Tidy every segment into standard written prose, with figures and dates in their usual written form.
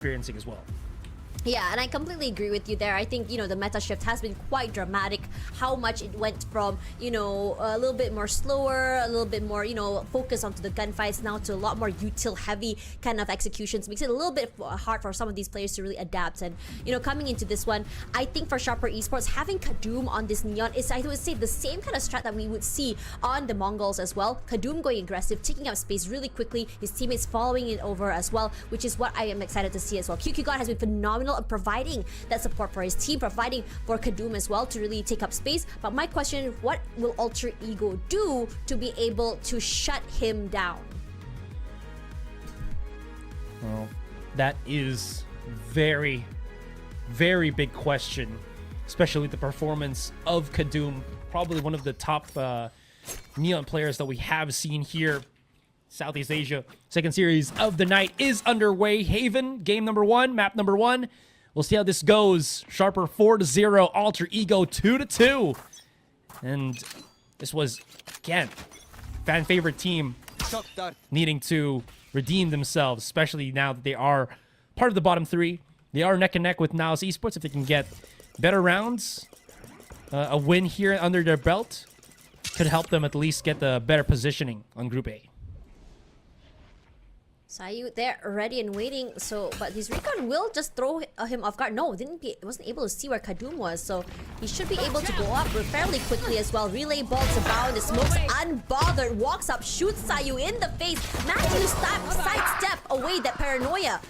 experiencing as well. Yeah, and I completely agree with you there. I think, the meta shift has been quite dramatic. How much it went from, a little bit more slower, a little bit more, focus onto the gunfights now to a lot more util heavy kind of executions. Makes it a little bit hard for some of these players to really adapt. And, coming into this one, I think for Sharper Esports, having Kadum on this Neon is, I would say, the same kind of strat that we would see on the Mongols as well. Kadum going aggressive, taking up space really quickly, his teammates following it over as well, which is what I am excited to see as well. QQ God has been phenomenal of providing that support for his team, providing for Kadum as well to really take up space. But my question is, what will Alter Ego do to be able to shut him down? Well, that is very, very big question, especially with the performance of Kadum, probably one of the top Neon players that we have seen here. Southeast Asia. Second series of the night is underway. Haven, game number 1, map number 1. We'll see how this goes. Sharper 4-0, Alter Ego 2-2. And this was, again, fan favorite team needing to redeem themselves, especially now that they are part of the bottom 3. They are neck and neck with Naos Esports. If they can get better rounds, a win here under their belt could help them at least get the better positioning on Group A. Sayu there, ready and waiting. But his recon will just throw him off guard. No, wasn't able to see where Kadum was. So he should be able to go up fairly quickly as well. Relay balls abound. The smokes unbothered. Walks up, shoots Sayu in the face. Matthew sidestep away that paranoia.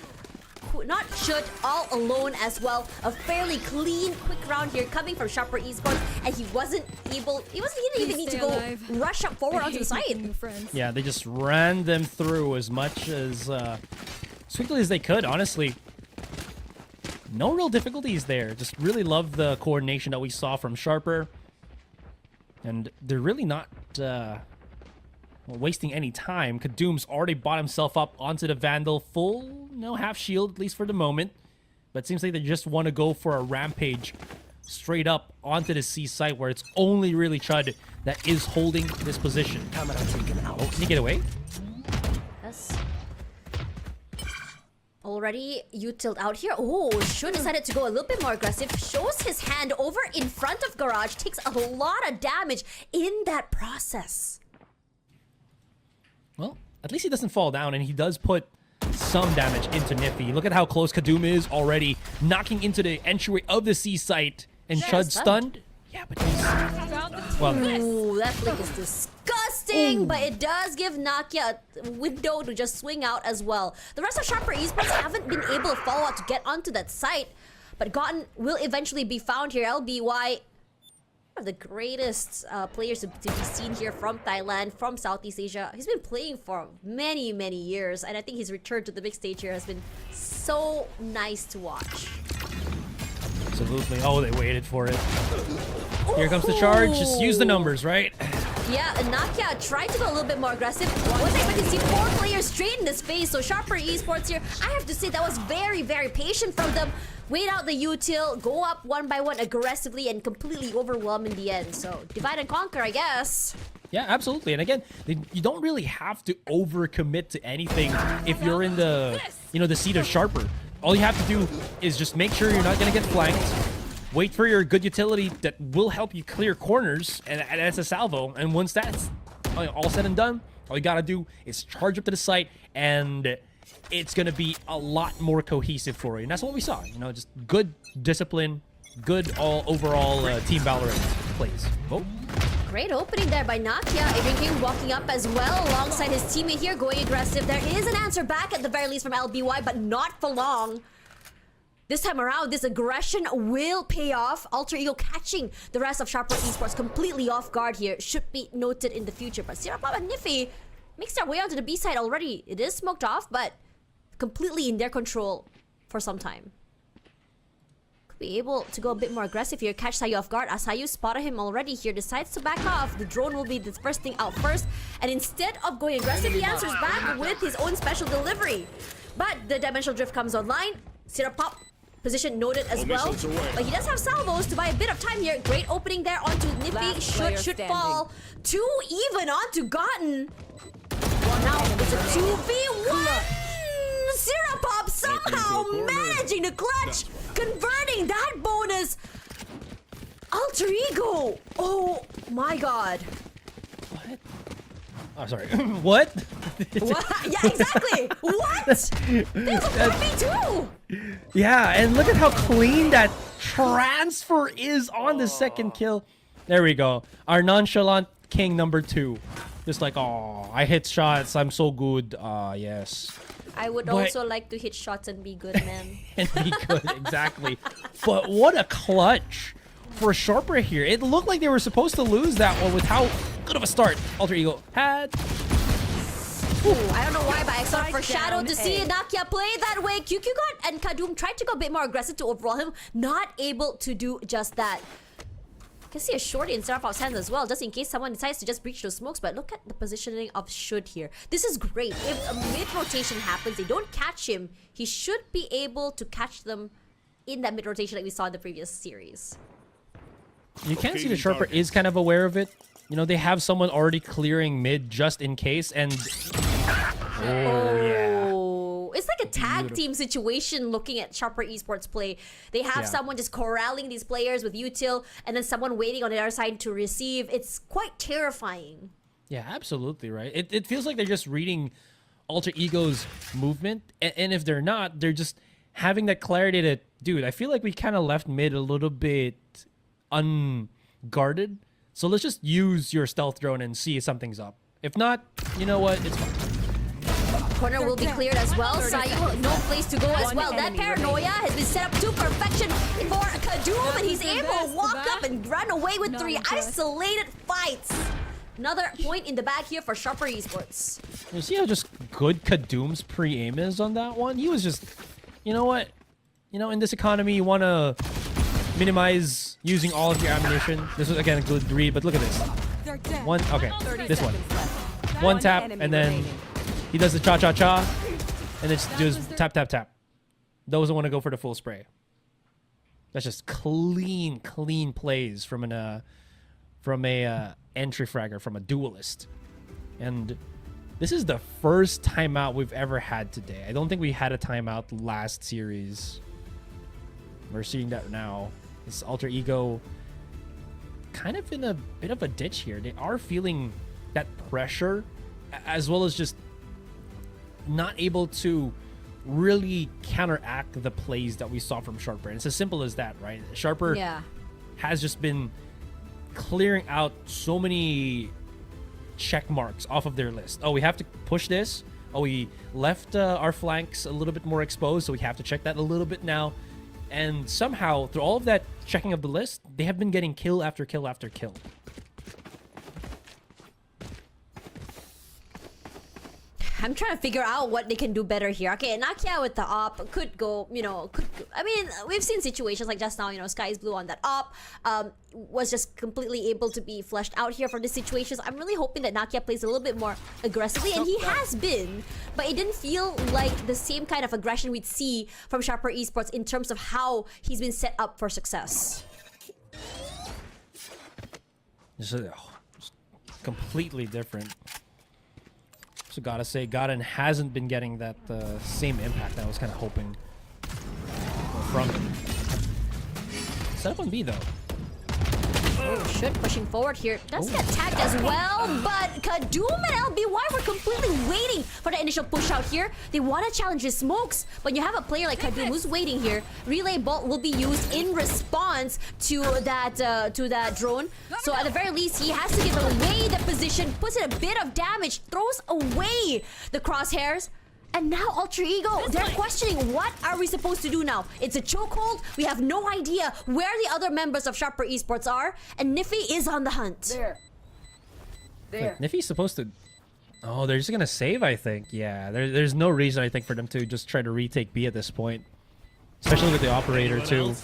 Not should all alone as well. A fairly clean, quick round here coming from Sharper Esports, and he didn't even need to go rush up forward onto the side. Yeah, they just ran them through as much as quickly as they could, honestly. No real difficulties there. Just really love the coordination that we saw from Sharper. And they're really not wasting any time. Kadum's already bought himself up onto the Vandal. Full, half shield, at least for the moment. But it seems like they just want to go for a rampage straight up onto the C site where it's only really Chud that is holding this position. Oh, can you get away? Yes. Already utiled out here. Oh, Shun decided to go a little bit more aggressive. Shows his hand over in front of Garage. Takes a lot of damage in that process. Well, at least he doesn't fall down, and he does put some damage into Niffy. Look at how close Kadum is already, knocking into the entryway of the C site, and Chud stunned. Yeah, but he's... Well, ooh, that flick is disgusting, but it does give Nakia a window to just swing out as well. The rest of Sharper Esports haven't been able to follow out to get onto that site, but Gotten will eventually be found here. LBY, one of the greatest players to be seen here from Thailand, from Southeast Asia. He's been playing for many, many years, and I think his return to the big stage here has been so nice to watch. Absolutely. Oh, they waited for it. Here comes the charge. Just use the numbers, right? Yeah, and Nakia tried to go a little bit more aggressive. Was able to see 4 players straight in his face. So Sharper Esports here, I have to say that was very, very patient from them. Wait out the util, go up one by one aggressively, and completely overwhelm in the end. So divide and conquer, I guess. Yeah, absolutely. And again, you don't really have to overcommit to anything if you're in the, the seat of Sharper. All you have to do is just make sure you're not going to get flanked. Wait for your good utility that will help you clear corners, and that's a salvo. And once that's all said and done, all you got to do is charge up to the site, and it's going to be a lot more cohesive for you. And that's what we saw. Just good discipline, good overall Team Valorant plays. Oh. Great opening there by Nakia. Adrian King walking up as well alongside his teammate here, going aggressive. There is an answer back at the very least from LBY, but not for long. This time around, this aggression will pay off. Alter Ego catching the rest of Sharper Esports completely off guard here. Should be noted in the future. But Sirapop and Niffy makes their way onto the B side already. It is smoked off, but completely in their control for some time. Be able to go a bit more aggressive here, catch Sayu off guard. As Sayu spotted him already here, decides to back off. The drone will be the first thing out first, and instead of going aggressive, he answers back with his own special delivery. But the Dimensional Drift comes online. Sirapop position noted as well, but he does have salvos to buy a bit of time here. Great opening there onto Niffy. Should fall. 2 even onto Gotten. Well, now it's a 2v1. Sirapop somehow managing the clutch, converting that bonus. Alter Ego. Oh my god. What? Oh, sorry. What? What? Yeah, exactly. What? There's a 4v2. Yeah, and look at how clean that transfer is on the second kill. There we go. Our nonchalant king number 2. Just like, oh, I hit shots. I'm so good. Yes. I would But- also like to hit shots and be good, man. And be good, exactly. But what a clutch for Sharper here. It looked like they were supposed to lose that one with how good of a start Alter Ego had. Ooh, I don't know why, but I sort of Strike foreshadowed to down see A. Nakia play that way. QQ got and Kadum tried to go a bit more aggressive to overall him, not able to do just that. You can see a shorty in Serapop's hands as well, just in case someone decides to just breach those smokes. But look at the positioning of Should here. This is great. If a mid-rotation happens, they don't catch him, he should be able to catch them in that mid-rotation like we saw in the previous series. You can see the Locating Sharper target. is kind of aware of it. You know, they have someone already clearing mid just in case, and Oh, it's like a tag team situation looking at Sharper Esports play. They have Yeah. someone just corralling these players with util and then someone waiting on the other side to receive. It's quite terrifying. yeah, absolutely right. It feels like they're just reading Alter Ego's movement, and if they're not, they're just having that clarity that, dude, I feel like we kind of left mid a little bit unguarded. So let's just use your stealth drone and see if something's up. If not, you know what? It's fine. Corner will be cleared as well. Sayu, no place to go as One well. That enemy paranoia remaining. has been set up to perfection for Kadum, and he's the able best, to walk diba? up and run away with Not 3 impressed. isolated fights. Another point in the bag here for Sharper Esports. You see how just good Kadum's pre-aim is on that one? He was just, you know what? You know, in this economy, you want to minimize using all of your ammunition. This was, again, a good read, but look at this. They're dead. One, okay, 30 this one. seconds left. One tap, enemy and then remaining. he does the cha-cha-cha, and then just does tap, tap, tap. Doesn't want to go for the full spray. That's just clean plays from an entry fragger, from a duelist. And this is the first timeout we've ever had today. I don't think we had a timeout last series. We're seeing that now. This Alter Ego kind of in a bit of a ditch here. They are feeling that pressure, as well as just not able to really counteract the plays that we saw from Sharper. And it's as simple as that, right? Sharper Yeah. has just been clearing out so many check marks off of their list. Oh, we have to push this. Oh, we left our flanks a little bit more exposed, so we have to check that a little bit now. And somehow, through all of that checking of the list, they have been getting kill after kill after kill. I'm trying to figure out what they can do better here. Okay, Nakia with the op could go, I mean, we've seen situations like just now, Sky is Blue on that op, was just completely able to be fleshed out here for these situations. I'm really hoping that Nakia plays a little bit more aggressively, and he has been, but it didn't feel like the same kind of aggression we'd see from Sharper Esports in terms of how he's been set up for success. Just completely different. So gotta say, Garen hasn't been getting that same impact I was kind of hoping from him. Set up on B though. Oh, Should pushing forward here. Does get tagged as well, but Kadum and LBY were completely waiting for the initial push out here. They want to challenge his smokes. When you have a player like Kadum who's waiting here, Relay Bolt will be used in response to that drone. So at the very least, he has to give away the position, puts in a bit of damage, throws away the crosshairs. And now Alter Ego, they're questioning, what are we supposed to do now? It's a chokehold. We have no idea where the other members of Sharper Esports are. And Niffy is on the hunt. Wait, Niffy's supposed to... Oh, they're just gonna save, I think. Yeah, there's no reason, I think, for them to just try to retake B at this point. Especially with the operator, too.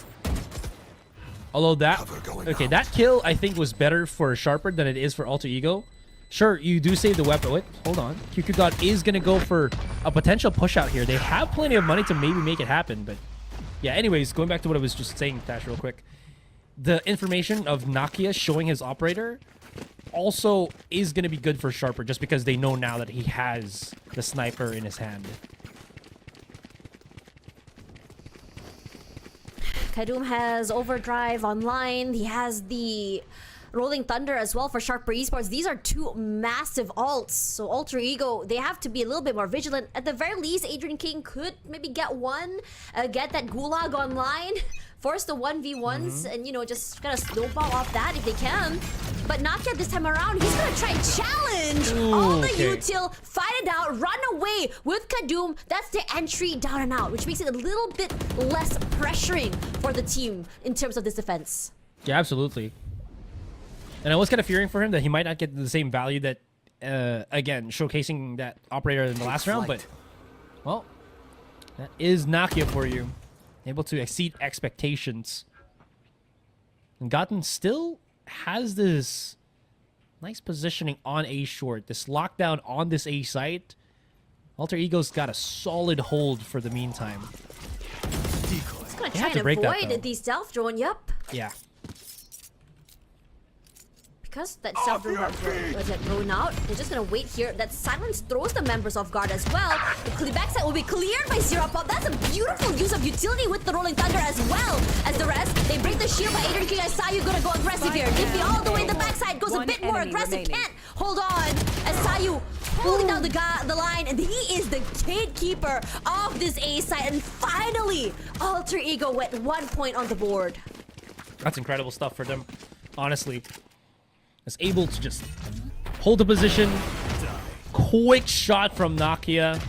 Although that... Okay, that kill, I think, was better for Sharper than it is for Alter Ego. Sure, you do save the weapon. Wait, hold on. QQ God is going to go for a potential push out here. They have plenty of money to maybe make it happen, but... Yeah, anyways, going back to what I was just saying, Tash, real quick. The information of Nakia showing his operator also is going to be good for Sharper, just because they know now that he has the sniper in his hand. Kadum has Overdrive online. He has the Rolling Thunder as well for Sharper Esports. These are two massive alts. So Alter Ego, they have to be a little bit more vigilant. At the very least, Adrian King could maybe get one, get that Gulag online, force the 1v1s, and, you know, just kind of snowball off that if they can. But Nakia this time around, he's gonna try and challenge all the util, fight it out, run away with Kadum. That's the entry down and out, which makes it a little bit less pressuring for the team in terms of this defense. Yeah, absolutely. And I was kind of fearing for him that he might not get the same value that, again, showcasing that operator in the last round. But, well, that is Nakia for you. Able to exceed expectations. And Gotten still has this nice positioning on A short. This lockdown on this A site. Alter Ego's got a solid hold for the meantime. He's gonna try and avoid the stealth drone, yup. Yeah. Because that stealth drone was thrown out, they're just gonna wait here. That silence throws the members off guard as well. The backside will be cleared by Zero Pop. That's a beautiful use of utility with the Rolling Thunder as well as the rest. They break the shield by Adrian King. I saw you gonna go aggressive here. Niffy all the way to the backside goes a bit more aggressive. Can't hold on as Sayu pulling down the line, and he is the gatekeeper of this A side. And finally, Alter Ego went 1 point on the board. That's incredible stuff for them, honestly. Is able to just hold the position. Quick shot from Nakia.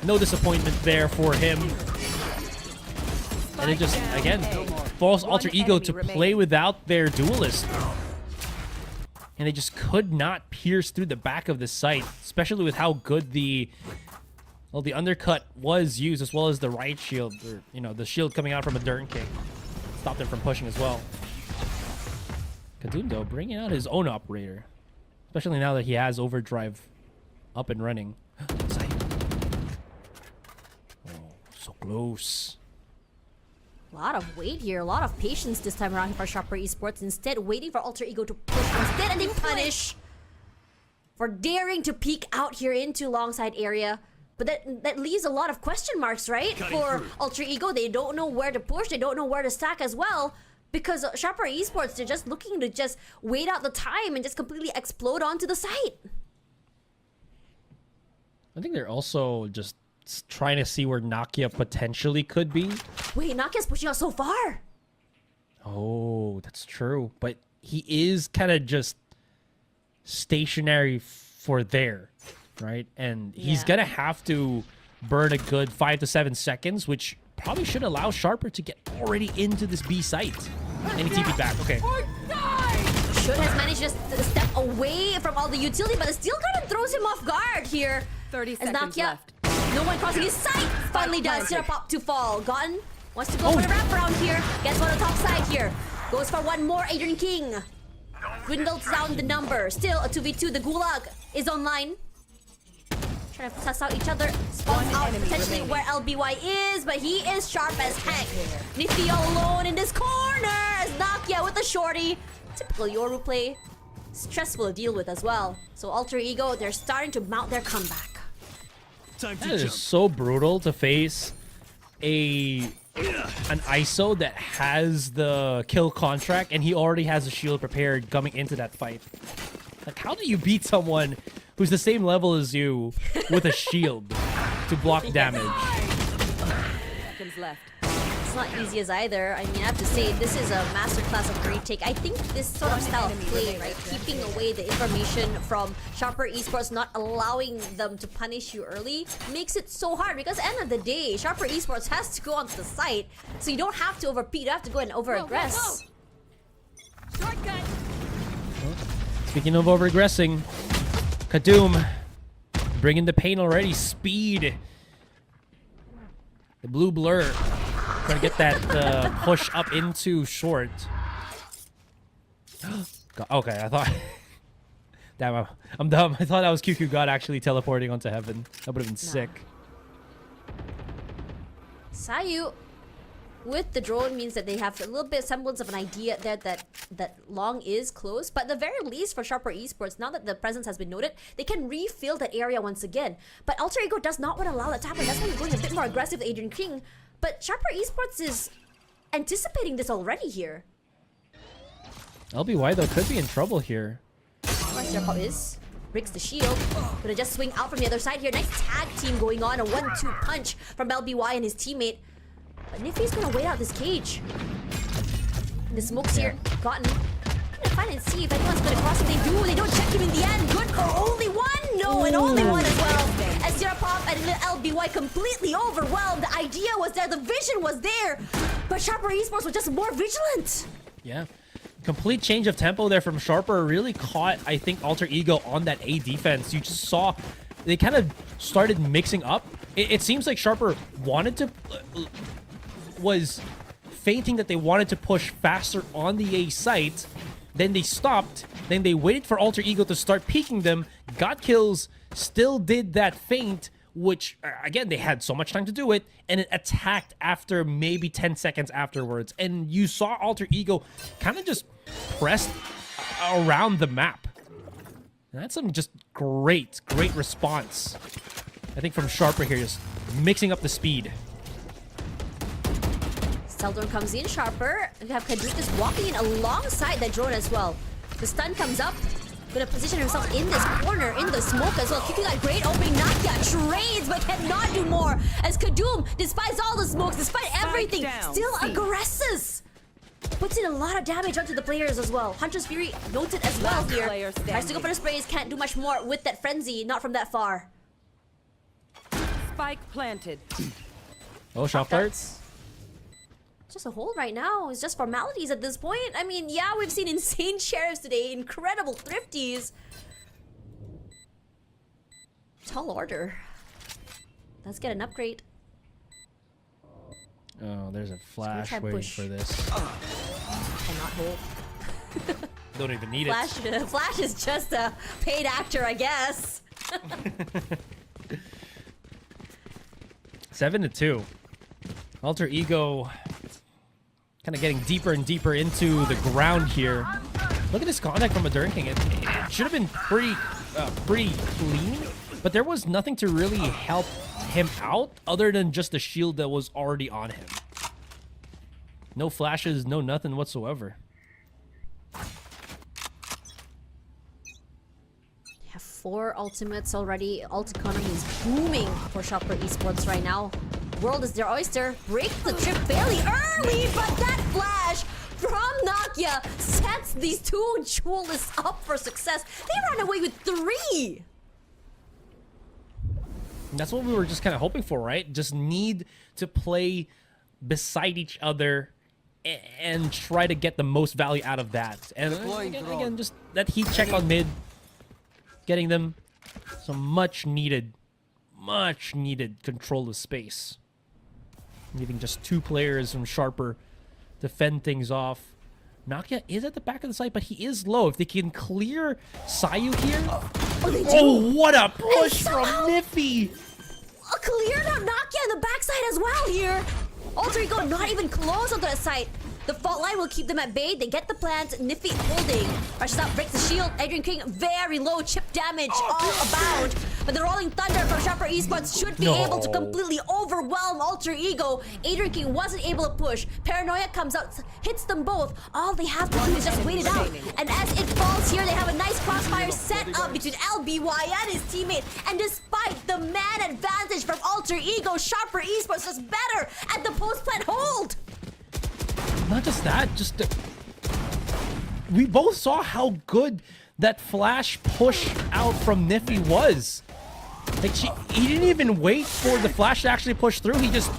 No disappointment there for him. And it just, again, falls Alter Ego to play without their duelist. And they just could not pierce through the back of the site, especially with how good the undercut was used, as well as the right shield, or, you know, the shield coming out from a Dern kick. Stopped him from pushing as well. Kadum, though, bringing out his own operator. Especially now that he has Overdrive up and running. Oh, so close. A lot of weight here, a lot of patience this time around for Sharper Esports. Instead, waiting for Alter Ego to push instead, and they punish for daring to peek out here into Longside area. But that leaves a lot of question marks, right? For Alter Ego, they don't know where to push, they don't know where to stack as well. Because Sharper Esports, they're just looking to just wait out the time and just completely explode onto the site. I think they're also just trying to see where Nakia potentially could be. Wait, Nakia's pushing out so far. Oh, that's true. But he is kind of just stationary for there, right? And he's going to have to burn a good 5 to 7 seconds, which probably should allow Sharper to get already into this B site. And he TP'd back. Okay. Should has managed just to step away from all the utility, but it still kind of throws him off guard here. 30 as seconds Nakia, left. no one crossing his sight. Finally does. Zero Pop to fall. Gotten wants to go for the wraparound here. Gets one on the top side here. Goes for one more. Adrian King dwindles down the number. Still a 2v2. The Gulag is online. Trying to test out each other. Spawns out potentially where LBY is, but he is sharp as heck. Niffy all alone in this corner as Nakia with the shorty. Typical Yoru play. Stressful to deal with as well. So Alter Ego, they're starting to mount their comeback. That is so brutal to face an ISO that has the kill contract, and he already has a shield prepared coming into that fight. Like, how do you beat someone who's the same level as you with a shield to block damage? Seconds left. It's not easy as either. I mean, I have to say, this is a masterclass of retake. I think this sort of style of play, right, keeping away the information from Sharper Esports, not allowing them to punish you early, makes it so hard. Because at the end of the day, Sharper Esports has to go onto the site, so you don't have to overpeat. You have to go and over-aggress. Shortcut. Speaking of over-aggressing, Kadum bringing the pain already. Speed. The blue blur. Trying to get that push up into short. Okay, I thought... Damn, I'm dumb. I thought that was QQ God actually teleporting onto heaven. That would have been sick. Sayu with the drone means that they have a little bit semblance of an idea there that Long is close. But at the very least for Sharper Esports, now that the presence has been noted, they can refill that area once again. But Alter Ego does not want to allow that to happen. That's why he's going a bit more aggressive with Adrian King. But Sharper Esports is anticipating this already here. LBY though could be in trouble here. Where Pop is. Breaks the shield. Gonna just swing out from the other side here. Nice tag team going on. A 1-2 punch from LBY and his teammate. But Nifty's gonna wait out this cage. And the smoke's here. Gotten. Gonna find and see if anyone's gonna cross him. They do. They don't check him in the end. Good for only one. No, and only one as well. As Pop and LBY completely overwhelmed. The idea was there. The vision was there. But Sharper Esports was just more vigilant. Yeah. Complete change of tempo there from Sharper. Really caught, I think, Alter Ego on that A defense. You just saw they kind of started mixing up. It seems like Sharper wanted to... was feinting that they wanted to push faster on the A site. Then they stopped. Then they waited for Alter Ego to start peeking them. Got kills. Still did that feint, which, again, they had so much time to do it, and it attacked after maybe 10 seconds afterwards. And you saw Alter Ego kind of just pressed around the map. And that's some just great response. I think from Sharper here, just mixing up the speed. Seldon comes in, Sharper. We have Kaduk just walking in alongside that drone as well. The stun comes up. Gonna position himself in this corner, in the smoke as well. Kicking out great opening. Nakia trades but cannot do more. As Kadum, despite all the smokes, despite everything, still aggresses. Puts in a lot of damage onto the players as well. Hunter's Fury noted as well here. Tries to go for the sprays, can't do much more with that frenzy, not from that far. Spike planted. Oh, shot darts. Just a hold right now. It's just formalities at this point. I mean, yeah, we've seen insane sheriffs today, incredible thrifties. Tall order. Let's get an upgrade. Oh, there's a flash try waiting push. for this. Cannot hold. Don't even need Flash, Flash is just a paid actor, I guess. 7-2. Alter Ego kind of getting deeper and deeper into the ground here. Look at this contact from Aduran King. It should have been pretty clean, but there was nothing to really help him out other than just the shield that was already on him. No flashes, no nothing whatsoever. Have 4 ultimates already. Ult economy is booming for Sharper Esports right now. World is their oyster. Break the trip fairly early, but that flash from Nakia sets these two duelists up for success. They ran away with 3. That's what we were just kind of hoping for, right? Just need to play beside each other and try to get the most value out of that. And again, just that heat check on mid, getting them some much needed control of space. Leaving just 2 players from Sharper to fend things off. Nakia is at the back of the site, but he is low. If they can clear Sayu here... Oh, what a push from Niffy! Cleared out Nakia on the backside as well here. Alter Ego not even close onto that site. The fault line will keep them at bay. They get the plants. Niffy holding. Rushes out, breaks the shield. Aduran King very low chip damage all abound. But the Rolling Thunder from Sharper Esports should be able to completely overwhelm Alter Ego. Aduran King wasn't able to push. Paranoia comes out, hits them both. All they have to do is just wait it out. And as it falls here, they have a nice crossfire set up between LBY and his teammate. And despite the man advantage from Alter Ego, Sharper Esports was better at the post-plant hold. Not just that, just... we both saw how good that flash push out from Niffy was. Like, he didn't even wait for the flash to actually push through. He just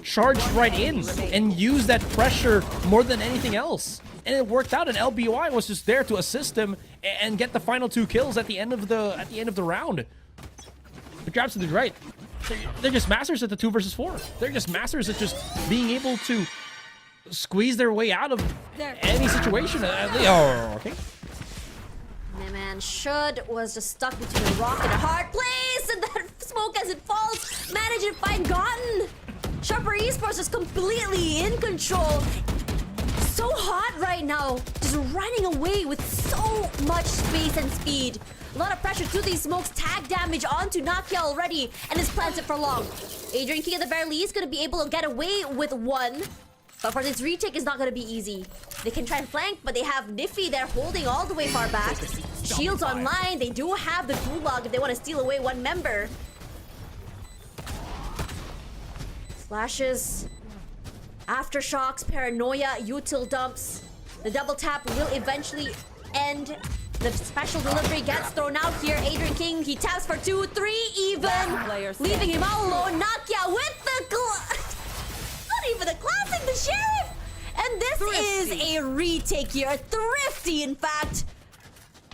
charged right in and used that pressure more than anything else. And it worked out, and LBY was just there to assist him and get the final 2 kills at the end of the round. But you're absolutely right. They're just masters at the 2 versus 4. They're just masters at just being able to squeeze their way out of any situation. Oh, okay. My man Should was just stuck between a rock and a hard place, and that smoke as it falls managed to find Gotten. Sharper Esports is completely in control. So hot right now, just running away with so much space and speed. A lot of pressure to these smokes, tag damage onto Nakia already, and is planted for long. Aduran King at the very least gonna be able to get away with 1. But for this retake, it's not gonna be easy. They can try and flank, but they have Niffy there holding all the way far back. Shields online. They do have the Gulag if they want to steal away one member. Flashes. Aftershocks, paranoia, util dumps. The double tap will eventually end. The special delivery gets thrown out here. Adrian King, he taps for 2, 3 even. Leaving him all alone. Nakia with the not even a classic, the Sheriff. And this is a retake here. Thrifty, in fact.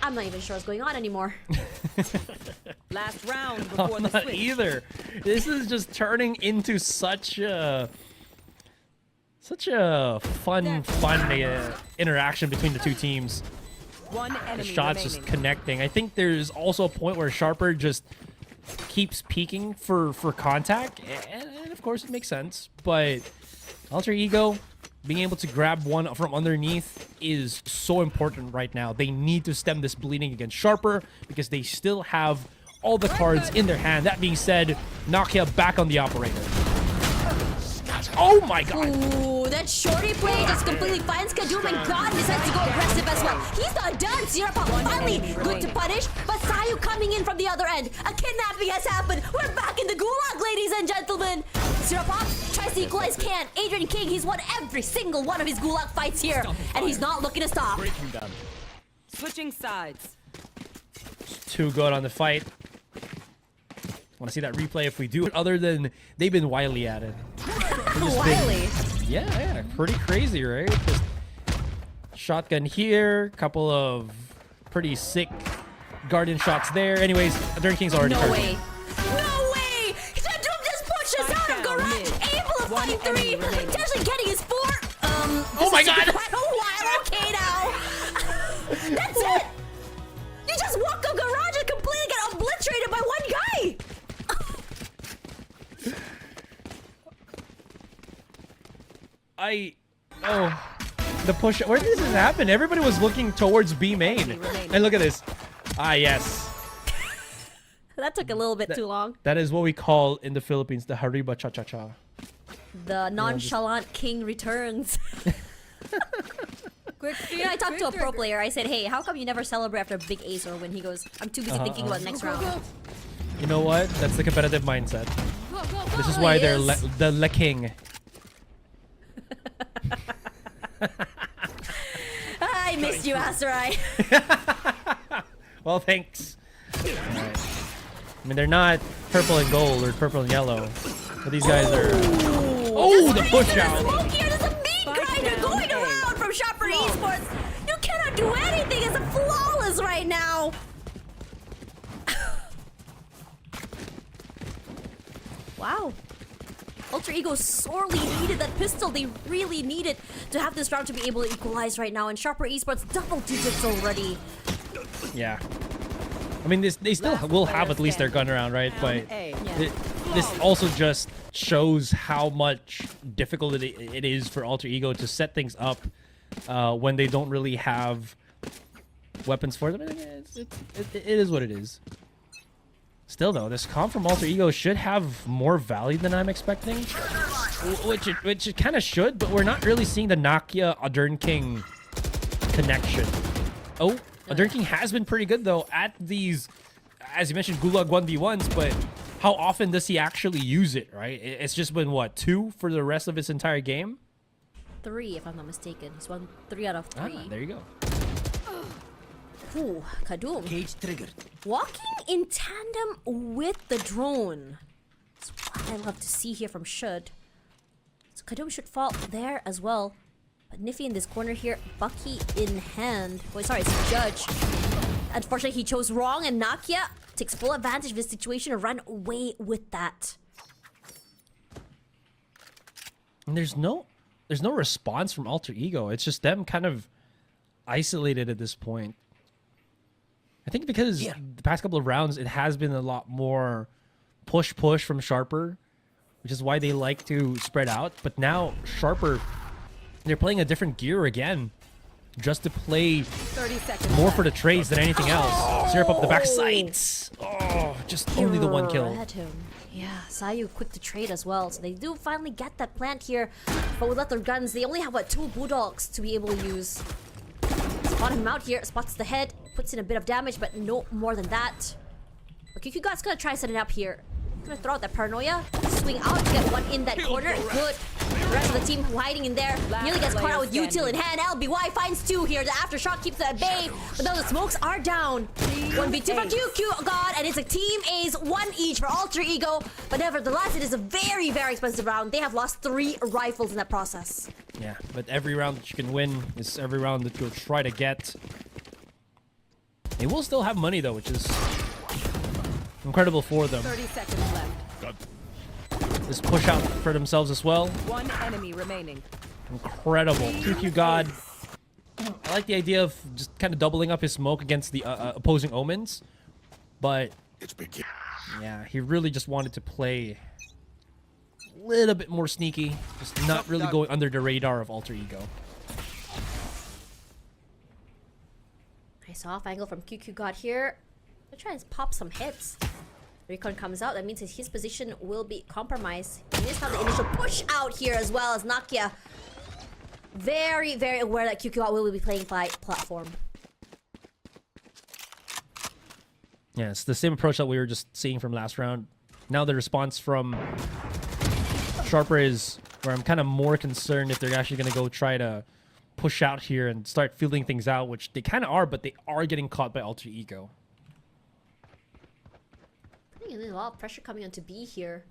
I'm not even sure what's going on anymore. Last round before I'm the not switch. either. This is just turning into such a fun interaction between the two teams. One The enemy shots remaining. just connecting. I think there's also a point where Sharper just keeps peeking for contact, and of course it makes sense. But Alter Ego being able to grab one from underneath is so important right now. They need to stem this bleeding against Sharper because they still have all the cards in their hand. That being said, Nakia back on the operator. Oh my god! Ooh, that shorty play just completely finds Kadum, and God decides to go aggressive as well. He's not done. Sirapop finally good to punish, but Sayu coming in from the other end. A kidnapping has happened. We're back in the Gulag, ladies and gentlemen. Sirapop tries to equalize, can't. Adrian King, he's won every single one of his Gulag fights here, and he's not looking to stop. Switching sides. Too good on the fight. Want to see that replay if we do it. Other than they've been wily at it. Wiley. Yeah, pretty crazy, right? Just shotgun here, couple of pretty sick guardian shots there. Anyways, Adern King's already No hurt. way. No way! Kadum just pushed us out of Garage, able to find 3, potentially getting his 4. Oh my god! Quite a while, okay now. That's it! You just walk up Garage and completely get obliterated by one guy! The push. Where did this happen? Everybody was looking towards B main. And look at this. Ah, yes. That took a little bit too long. That is what we call in the Philippines the Hariba Cha-Cha-Cha. The nonchalant king returns. You know, I talked to a pro player. I said, hey, how come you never celebrate after a big ace or win? He goes, I'm too busy thinking about next round. You know what? That's the competitive mindset. This is Oh, why he they're is. the king. I missed you, Asterai. Well, thanks. Alright. I mean, they're not purple and gold or purple and yellow. But these guys are... Oh, the push out! Smoke here, there's a meat grinder down going A. around from Sharper Esports. You cannot do anything. It's flawless right now. Wow. Ultra Ego sorely needed that pistol. They really needed to have this round to be able to equalize right now. And Sharper Esports double digits already. Yeah. I mean, they still will have at least their gun around, right? But this also just shows how much difficult it is for Alter Ego to set things up when they don't really have weapons for them. It is what it is. Still, though, this comp from Alter Ego should have more value than I'm expecting. Which it kind of should, but we're not really seeing the Nakia Adern King connection. Oh, Adern King has been pretty good, though, at these, as you mentioned, Gulag 1v1s, but how often does he actually use it, right? It's just been, what, 2 for the rest of his entire game? 3, if I'm not mistaken. He's won 3 out of 3. Ah, there you go. Ooh, Kadum. Cage triggered. Walking in tandem with the drone. That's what I love to see here from Should. So Kadum should fall there as well. But Niffy in this corner here, Bucky in hand. Wait, sorry, it's Judge. Unfortunately, he chose wrong, and Nakia takes full advantage of the situation and run away with that. And there's no response from Alter Ego. It's just them kind of isolated at this point. I think because the past couple of rounds, it has been a lot more push from Sharper, which is why they like to spread out. But now Sharper, they're playing a different gear again, just to play 30 seconds more left. for the trades than anything else. Syrup up the back sights. Oh, just only the one kill. At him. Yeah, Sayu quick to trade as well. So they do finally get that plant here. But without their guns, they only have, what, 2 Bulldogs to be able to use. Spot him out here, spots the head, puts in a bit of damage, but no more than that. But QQ gonna try setting up here. Gonna throw out that Paranoia, swing out to get one in that corner. Good. The rest of the team hiding in there. Nearly gets caught out with util in hand. LBY finds 2 here. The aftershock keeps it at bay. But now the smokes are down. 1v2 for QQ God, and it's a team A's, 1 each for Alter Ego. But nevertheless, it is a very, very expensive round. They have lost 3 rifles in that process. Yeah, but every round that you can win is every round that you'll try to get. They will still have money though, which is incredible for them. 30 seconds left. This push out for themselves as well. 1 enemy remaining. Incredible. QQ God. I like the idea of just kind of doubling up his smoke against the opposing Omens. But yeah, he really just wanted to play a little bit more sneaky. Just not really going under the radar of Alter Ego. Nice off angle from QQ God here. They're trying to pop some hits. Recon comes out. That means his position will be compromised. He missed out the initial push out here as well as Nakia. Very, very aware that QQ God will be playing by platform. Yeah, it's the same approach that we were just seeing from last round. Now the response from Sharper is where I'm kind of more concerned if they're actually going to go try to push out here and start feeling things out, which they kind of are, but they are getting caught by Alter Ego. I think a lot of pressure coming onto B here.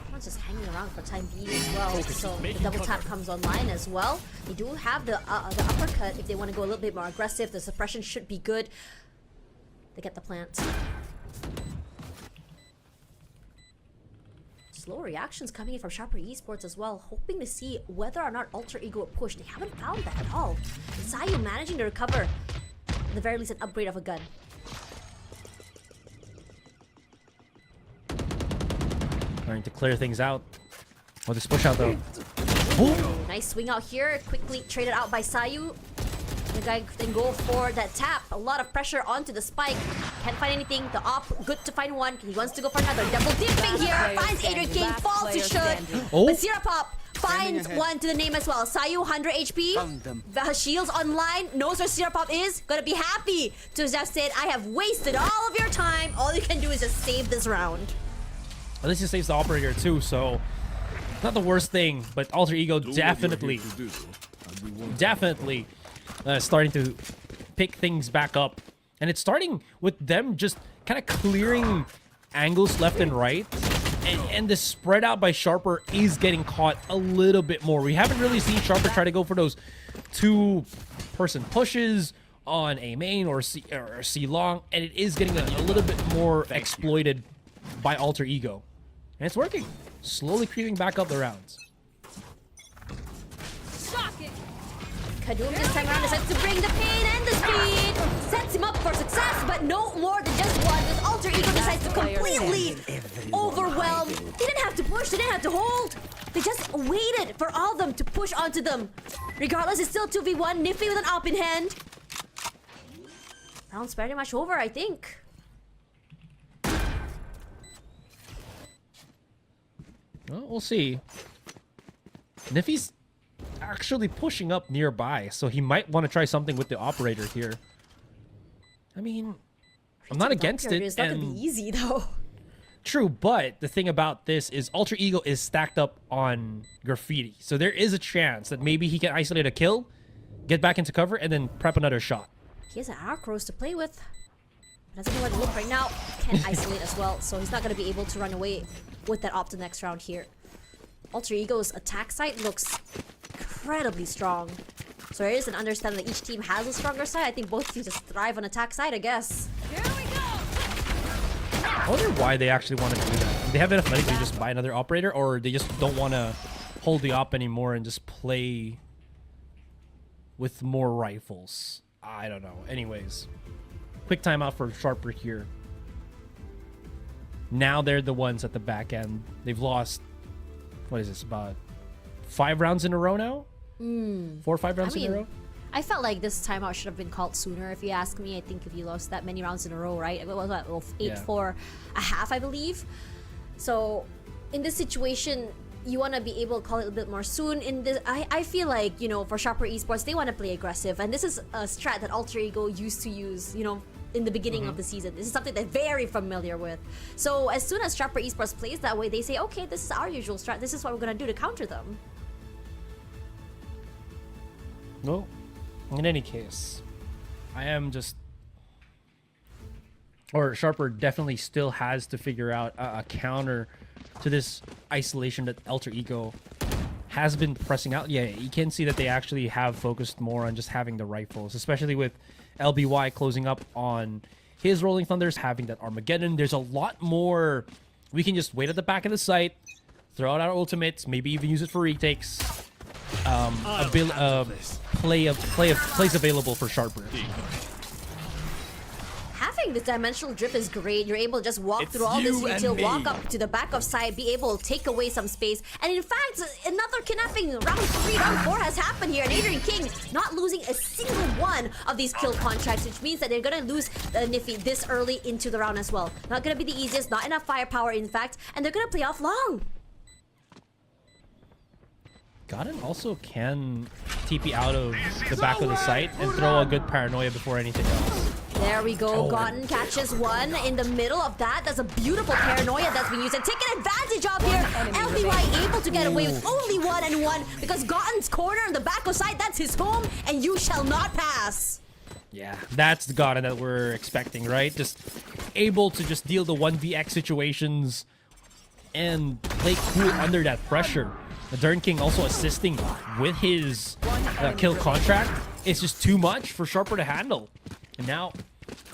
Everyone's just hanging around for time being as well. So the double tap comes online as well. They do have the uppercut if they want to go a little bit more aggressive. The suppression should be good. They get the plant. Slow reactions coming in from Sharper Esports as well, hoping to see whether or not Alter Ego will push. They haven't found that at all. Sayu managing to recover, at the very least, an upgrade of a gun. Trying to clear things out. Oh, this push out though. Nice swing out here, quickly traded out by Sayu. The guy can go for that tap. A lot of pressure onto the spike. Can't find anything. The op, good to find one. He wants to go for another. Double dipping here. Finds Adrian King. Falls to should. Oh. But Sirapop finds one to the name as well. Sayu, 100 HP. The shields online. Knows where Sirapop is. Gonna be happy to just say, I have wasted all of your time. All you can do is just save this round. At least he saves the operator too, so not the worst thing. But Alter Ego definitely starting to pick things back up. And it's starting with them just kind of clearing angles left and right. And the spread out by Sharper is getting caught a little bit more. We haven't really seen Sharper try to go for those 2-person pushes on A main or C long. And it is getting a little bit more exploited by Alter Ego. And it's working. Slowly creeping back up the rounds. Kadum this time around decides to bring the pain and the speed. Sets him up for success, but no more than just one. As Alter Ego decides to completely overwhelm. They didn't have to push, they didn't have to hold. They just waited for all of them to push onto them. Regardless, it's still 2v1. Nifty with an op in hand. Round's very much over, I think. Well, we'll see. Nifty's actually pushing up nearby, so he might want to try something with the operator here. I mean, I'm not against it. It's not gonna be easy though. True, but the thing about this is Alter Ego is stacked up on Graffiti, so there is a chance that maybe he can isolate a kill, get back into cover, and then prep another shot. He has an Arcros to play with. Doesn't know where to look right now. Can isolate as well, so he's not going to be able to run away with that op the next round here. Alter Ego's attack side looks incredibly strong. So there is an understanding that each team has a stronger side. I think both teams just thrive on attack side, I guess. Here we go. I wonder why they actually want to do that. Do they have enough money to just buy another operator, or they just don't want to hold the op anymore and just play with more rifles? I don't know. Anyways, quick timeout for Sharper here. Now they're the ones at the back end. They've lost, what is this, about 5 rounds in a row now? 4 or 5 rounds in a row? I felt like this timeout should have been called sooner, if you ask me. I think if you lost that many rounds in a row, right? It was what, 8-4 a half, I believe. So in this situation, you want to be able to call it a bit more soon. In this, I feel like, you know, for Sharper Esports, they want to play aggressive, and this is a strat that Alter Ego used to use, you know, in the beginning of the season. This is something they're very familiar with. So as soon as Sharper Esports plays that way, they say, okay, this is our usual strat. This is what we're gonna do to counter them. Well, in any case, I am just... Or Sharper definitely still has to figure out a counter to this isolation that Alter Ego has been pressing out. Yeah, you can see that they actually have focused more on just having the rifles, especially with LBY closing up on his Rolling Thunders, having that Armageddon. There's a lot more. We can just wait at the back of the site, throw out our ultimates, maybe even use it for retakes. Plays available for Sharper. Having this dimensional drift is great. You're able to just walk through all this retail, walk up to the back of site, be able to take away some space. And in fact, another kidnapping round 3, round 4 has happened here. And Adrian King not losing a single one of these kill contracts, which means that they're gonna lose Nifty this early into the round as well. Not gonna be the easiest, not enough firepower in fact, and they're gonna play off long. Godin also can TP out of the back of the site and throw a good paranoia before anything else. There we go. Gotten catches one in the middle of that. That's a beautiful paranoia that's been used and taken advantage of here. LBY able to get away with only 1-1 because Gotten's corner in the back of side, that's his home, and you shall not pass. Yeah, that's the Godin that we're expecting, right? Just able to just deal the 1vx situations and play cool under that pressure. The Dern King also assisting with his kill contract. It's just too much for Sharper to handle. And now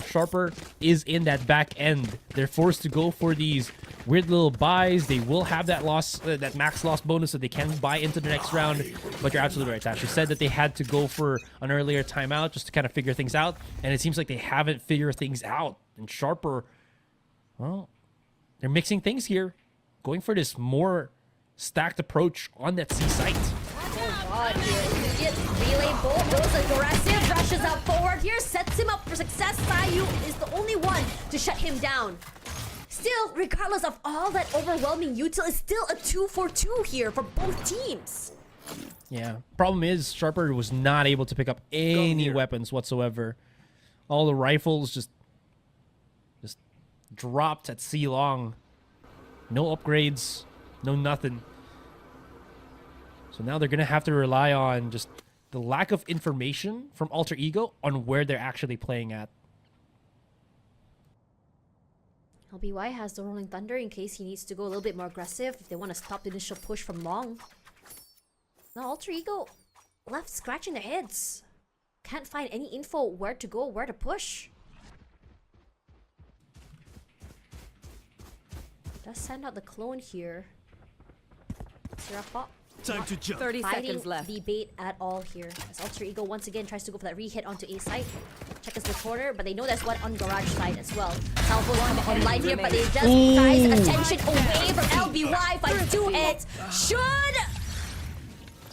Sharper is in that back end. They're forced to go for these weird little buys. They will have that loss, that max loss bonus that they can buy into the next round. But you're absolutely right, Tash. You said that they had to go for an earlier timeout just to kind of figure things out. And it seems like they haven't figured things out. And Sharper, well, they're mixing things here. Going for this more stacked approach on that C site. Oh god, here. Immediate relay bolt goes aggressive, rushes up forward here, sets him up for success. Sayu is the only one to shut him down. Still, regardless of all that overwhelming util, it's still a 2-for-2 here for both teams. Yeah, problem is Sharper was not able to pick up any weapons whatsoever. All the rifles just dropped at C long. No upgrades. No nothing. So now they're going to have to rely on just the lack of information from Alter Ego on where they're actually playing at. LBY has the Rolling Thunder in case he needs to go a little bit more aggressive if they want to stop the initial push from long. Now Alter Ego left scratching their heads. Can't find any info where to go, where to push. Does send out the clone here. Sirapop Time to jump. 30 fighting seconds left. the bait at all here. As Alter Ego once again tries to go for that re-hit onto A site. Check is the corner, but they know there's one on garage side as well. Salvo's coming online here, but they just prize attention away from LBY by 2 hits.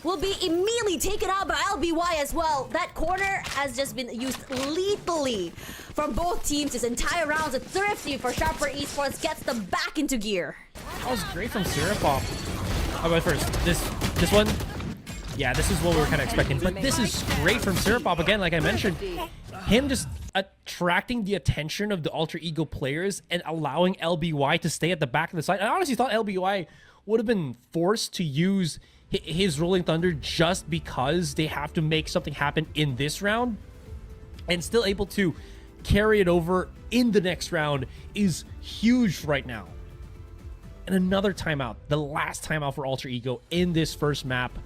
Will be immediately taken out by LBY as well. That corner has just been used lethally from both teams this entire round. It's thrifty for Sharper Esports, gets them back into gear. That was great from Sirapop. How about first? This one? Yeah, this is what we were kind of expecting. But this is great from Sirapop. Again, like I mentioned, him just attracting the attention of the Alter Ego players and allowing LBY to stay at the back of the site. I honestly thought LBY would have been forced to use his Rolling Thunder just because they have to make something happen in this round, and still able to carry it over in the next round is huge right now. And another timeout, the last timeout for Alter Ego in this first map,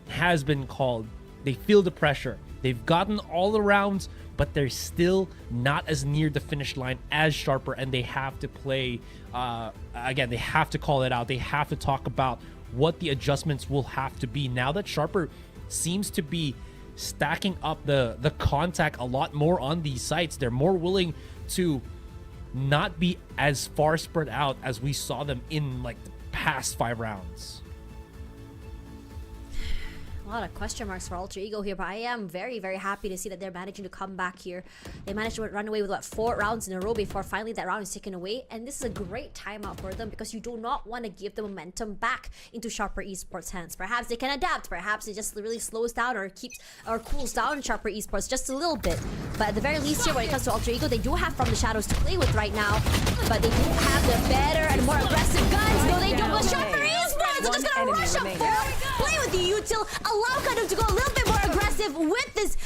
has been called. They feel the pressure. They've gotten all the rounds, but they're still not as near the finish line as Sharper, and they have to play, again, they have to call it out. They have to talk about what the adjustments will have to be now that Sharper seems to be stacking up the contact a lot more on these sites. They're more willing to not be as far spread out as we saw them in like the past 5 rounds. A lot of question marks for Alter Ego here, but I am very, very happy to see that they're managing to come back here. They managed to run away with, what, 4 rounds in a row before finally that round is taken away. And this is a great timeout for them because you do not want to give the momentum back into Sharper Esports' hands. Perhaps they can adapt. Perhaps it just really slows down or keeps or cools down Sharper Esports just a little bit. But at the very least here, when it comes to Alter Ego, they do have From the Shadows to play with right now. But they do have the better and more aggressive guns. No, they don't. But Sharper Esports are just going to rush up forward, play with the util, allow Kadum to go a little bit more aggressive with this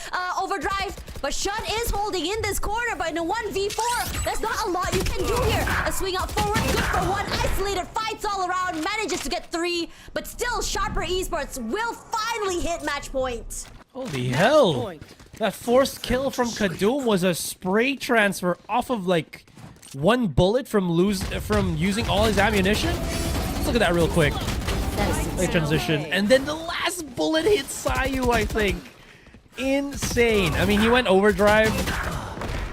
overdrive. But Shun is holding in this corner, but in a 1v4, there's not a lot you can do here. A swing out forward, good for 1, isolated fights all around, manages to get 3, but still Sharper Esports will finally hit match point. Holy hell! That forced kill from Kadum was a spray transfer off of like 1 bullet from using all his ammunition. Let's look at that real quick. That is Late transition, and then the last bullet hit Sayu, I think. Insane. I mean, he went overdrive.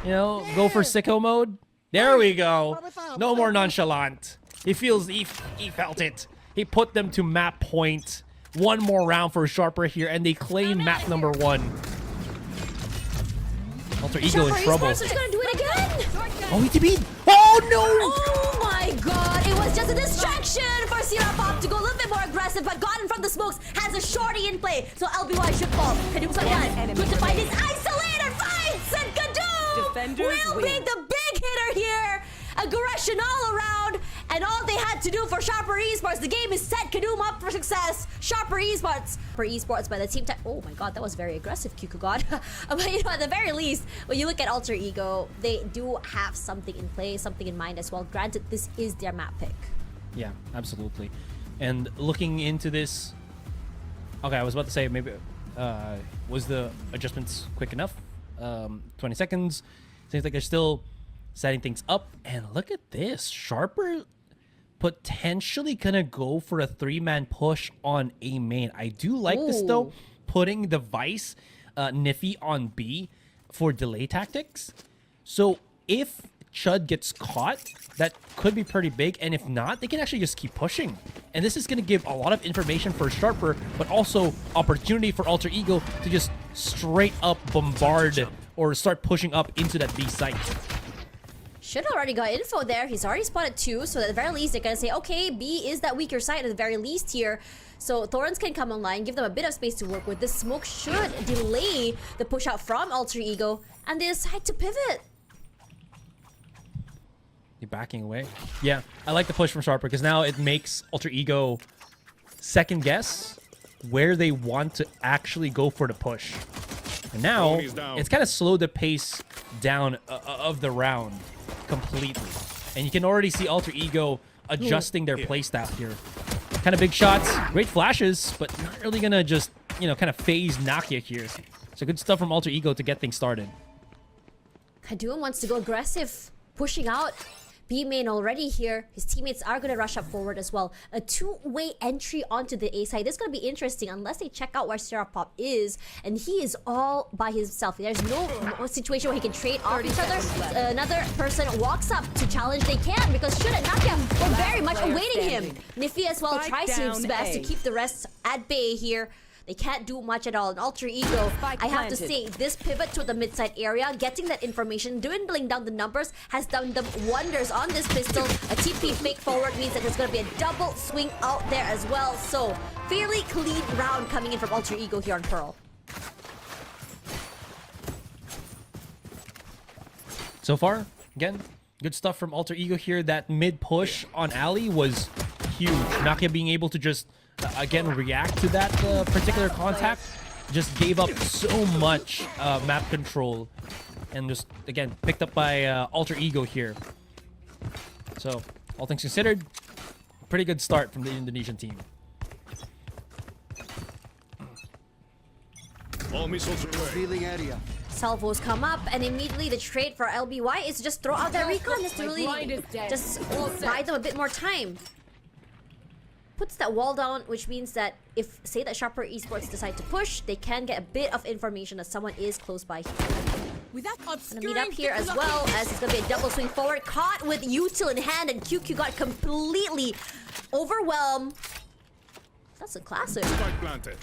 You know, go for sicko mode. There we go. No more nonchalant. He felt it. He put them to map point. 1 more round for Sharper here, and they claim map number 1. Alter Ego in trouble. Esports is gonna do it again. Oh, ETB. Oh no! Oh my god, it was just a distraction for Sirapop to go a little bit more aggressive, but gotten from the smokes, has a shorty in play, so LBY should fall. Kadum's on one, good to find his isolated fights, and Kadum will be the big hitter here. Aggression all around, and all they had to do for Sharper Esports, the game is set, Kadum up for success. Sharper Esports by the team time. Oh my god, that was very aggressive, Cuckoo God. But you know, at the very least, when you look at Alter Ego, they do have something in play, something in mind as well. Granted, this is their map pick. Yeah, absolutely. And looking into this, okay, I was about to say maybe was the adjustments quick enough? 20 seconds. Seems like they're still setting things up. And look at this, Sharper potentially gonna go for a 3-man push on A main. I do like this though, Ooh. putting the Vice Niffy on B for delay tactics. So if Chud gets caught, that could be pretty big, and if not, they can actually just keep pushing. And this is going to give a lot of information for Sharper, but also opportunity for Alter Ego to just straight up bombard or start pushing up into that B site. Should already got info there. He's already spotted 2, so at the very least, they're gonna say, okay, B is that weaker side at the very least here. So Thorns can come online, give them a bit of space to work with. This smoke should delay the push out from Alter Ego, and they decide to pivot. You're backing away. Yeah, I like the push from Sharper because now it makes Alter Ego second guess where they want to actually go for the push. And now it's kind of slowed the pace down of the round completely. And you can already see Alter Ego adjusting their playstyle here. Kind of big shots, great flashes, but not really gonna just, you know, kind of phase Nakia here. So good stuff from Alter Ego to get things started. Kadum wants to go aggressive, pushing out B main already here. His teammates are going to rush up forward as well. A 2-way entry onto the A side. This is going to be interesting unless they check out where Sirapop is. And he is all by himself. There's no situation where he can trade off each other. Another person walks up to challenge. They can because Shun and Nakia were very much awaiting him. Niffy as well tries his best to keep the rest at bay here. They can't do much at all. And Alter Ego, I have to say, this pivot to the mid-side area, getting that information, dwindling down the numbers, has done them wonders on this pistol. A TP fake forward means that there's going to be a double swing out there as well. So, fairly clean round coming in from Alter Ego here on Pearl. So far, again, good stuff from Alter Ego here. That mid push on Ali was huge. Nakia being able to just again react to that particular contact just gave up so much map control, and just again picked up by Alter Ego here. So all things considered, pretty good start from the Indonesian team. All missiles away. Area. Salvos come up, and immediately the trade for LBY is just throw out their recon just to really just buy them a bit more time. Puts that wall down, which means that if, say that Sharper Esports decide to push, they can get a bit of information that someone is close by here. Without Gonna meet up here as well, as it's gonna be a double swing forward, caught with util in hand, and QQ got completely overwhelmed. That's a classic. Spike planted.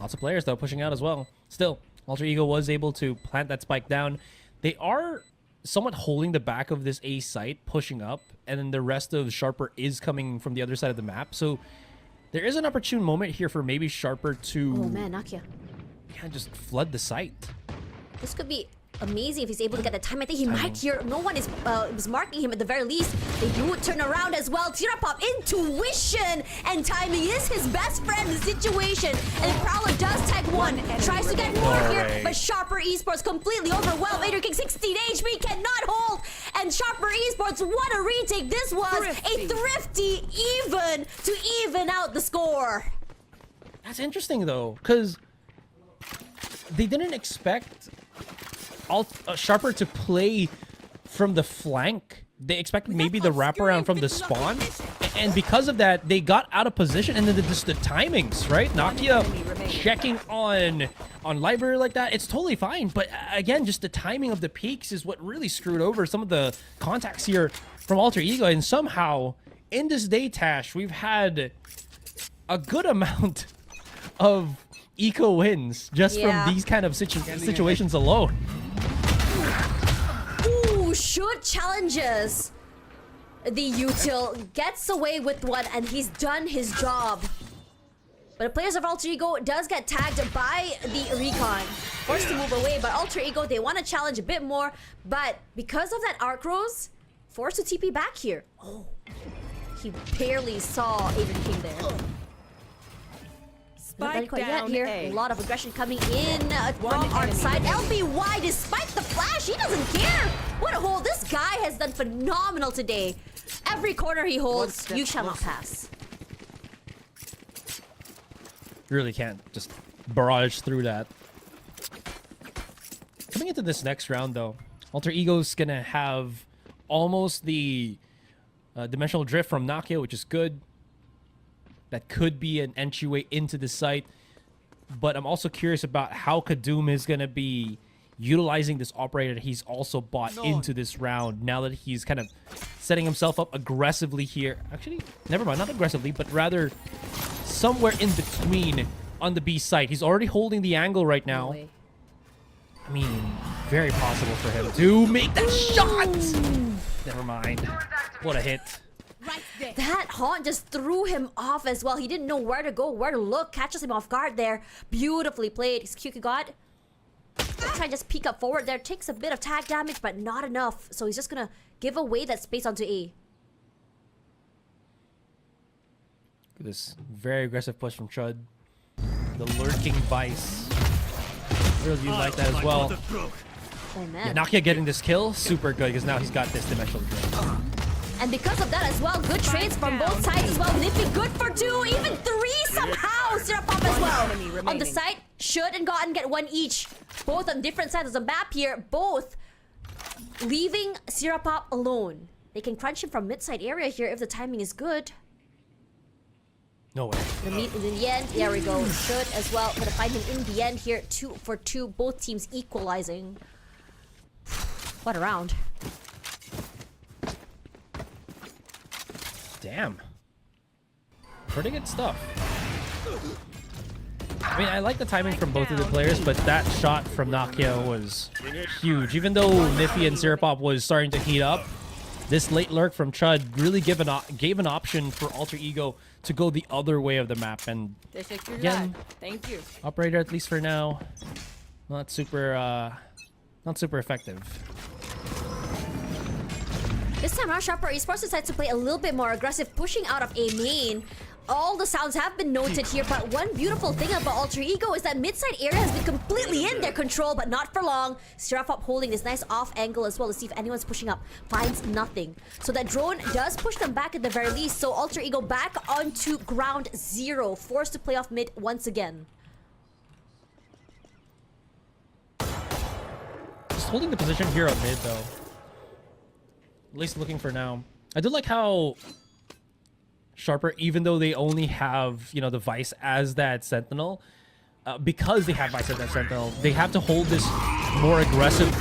Lots of players, though, pushing out as well. Still, Alter Ego was able to plant that spike down. They are somewhat holding the back of this A site, pushing up, and then the rest of Sharper is coming from the other side of the map. So there is an opportune moment here for maybe Sharper to Oh man, Nakia. just flood the site. This could be amazing if he's able to get the time. I think he might here. No one is marking him at the very least. They do turn around as well. Tirapop, intuition and timing is his best friend in the situation. And Prowler does tag one. Tries to get more No here, way. but Sharper Esports completely overwhelmed. Vader King 16 HP cannot hold. And Sharper Esports want to retake. This was a thrifty even to even out the score. That's interesting, though, because they didn't expect Sharper to play from the flank. They expected maybe the wraparound from the spawn, and because of that, they got out of position. And then just the timings, right? Nakia checking on library like that, it's totally fine. But again, just the timing of the peaks is what really screwed over some of the contacts here from Alter Ego. And somehow, in this day, Tash, we've had a good amount of eco wins just from these kind of situations alone. Ooh, shoot challenges. The util gets away with one and he's done his job. But the players of Alter Ego does get tagged by the recon. Forced to move away, but Alter Ego, they want to challenge a bit more. But because of that Arc Rose, forced to TP back here. Oh, he barely saw Aiden King there. Not ready quite yet here. A lot of aggression coming in from our side. LBY, despite the flash, he doesn't care. What a hold. This guy has done phenomenal today. Every corner he holds, you shall not pass. You really can't just barrage through that. Coming into this next round, though, Alter Ego's gonna have almost the dimensional drift from Nakia, which is good. That could be an entryway into the site. But I'm also curious about how Kadum is going to be utilizing this operator that he's also bought into this round now that he's kind of setting himself up aggressively here. Actually, never mind, not aggressively, but rather somewhere in between on the B site. He's already holding the angle right now. I mean, very possible for him to make that shot. Never mind. What a hit. That haunt just threw him off as well. He didn't know where to go, where to look. Catches him off guard there. Beautifully played. His Kyuki try to just peek up forward there. Takes a bit of tag damage, but not enough. So he's just gonna give away that space onto A. This very aggressive push from Chud. The lurking Vice. Really do like that as well. Oh man. Yeah, Nakia getting this kill, super good, because now he's got this dimensional drift. And because of that as well, good trades from both sides as well. Nippy good for 2, even 3 somehow. Sirapop as well. On the side, Should and Gotten get 1 each. Both on different sides of the map here. Both leaving Sirapop alone. They can crunch him from mid-side area here if the timing is good. No way. The meet in the end. There we go. Should as well. Gonna find him in the end here. 2 for 2. Both teams equalizing. What a round. Damn. Pretty good stuff. I mean, I like the timing from both of the players, but that shot from Nakia was huge. Even though Niffy and Sirapop was starting to heat up, this late lurk from Chud really gave an option for Alter Ego to go the other way of the map. And again, thank you. Operator, at least for now, not super effective. This time around, Sharper Esports decides to play a little bit more aggressive, pushing out of A main. All the sounds have been noted here, but one beautiful thing about Alter Ego is that mid-side area has been completely in their control, but not for long. Sirapop holding this nice off angle as well to see if anyone's pushing up. Finds nothing. So that drone does push them back at the very least, so Alter Ego back onto ground 0, forced to play off mid once again. Just holding the position here on mid, though. At least looking for now. I do like how Sharper, even though they only have, you know, the Vice as that Sentinel, because they have Vice as that Sentinel, they have to hold this more aggressive,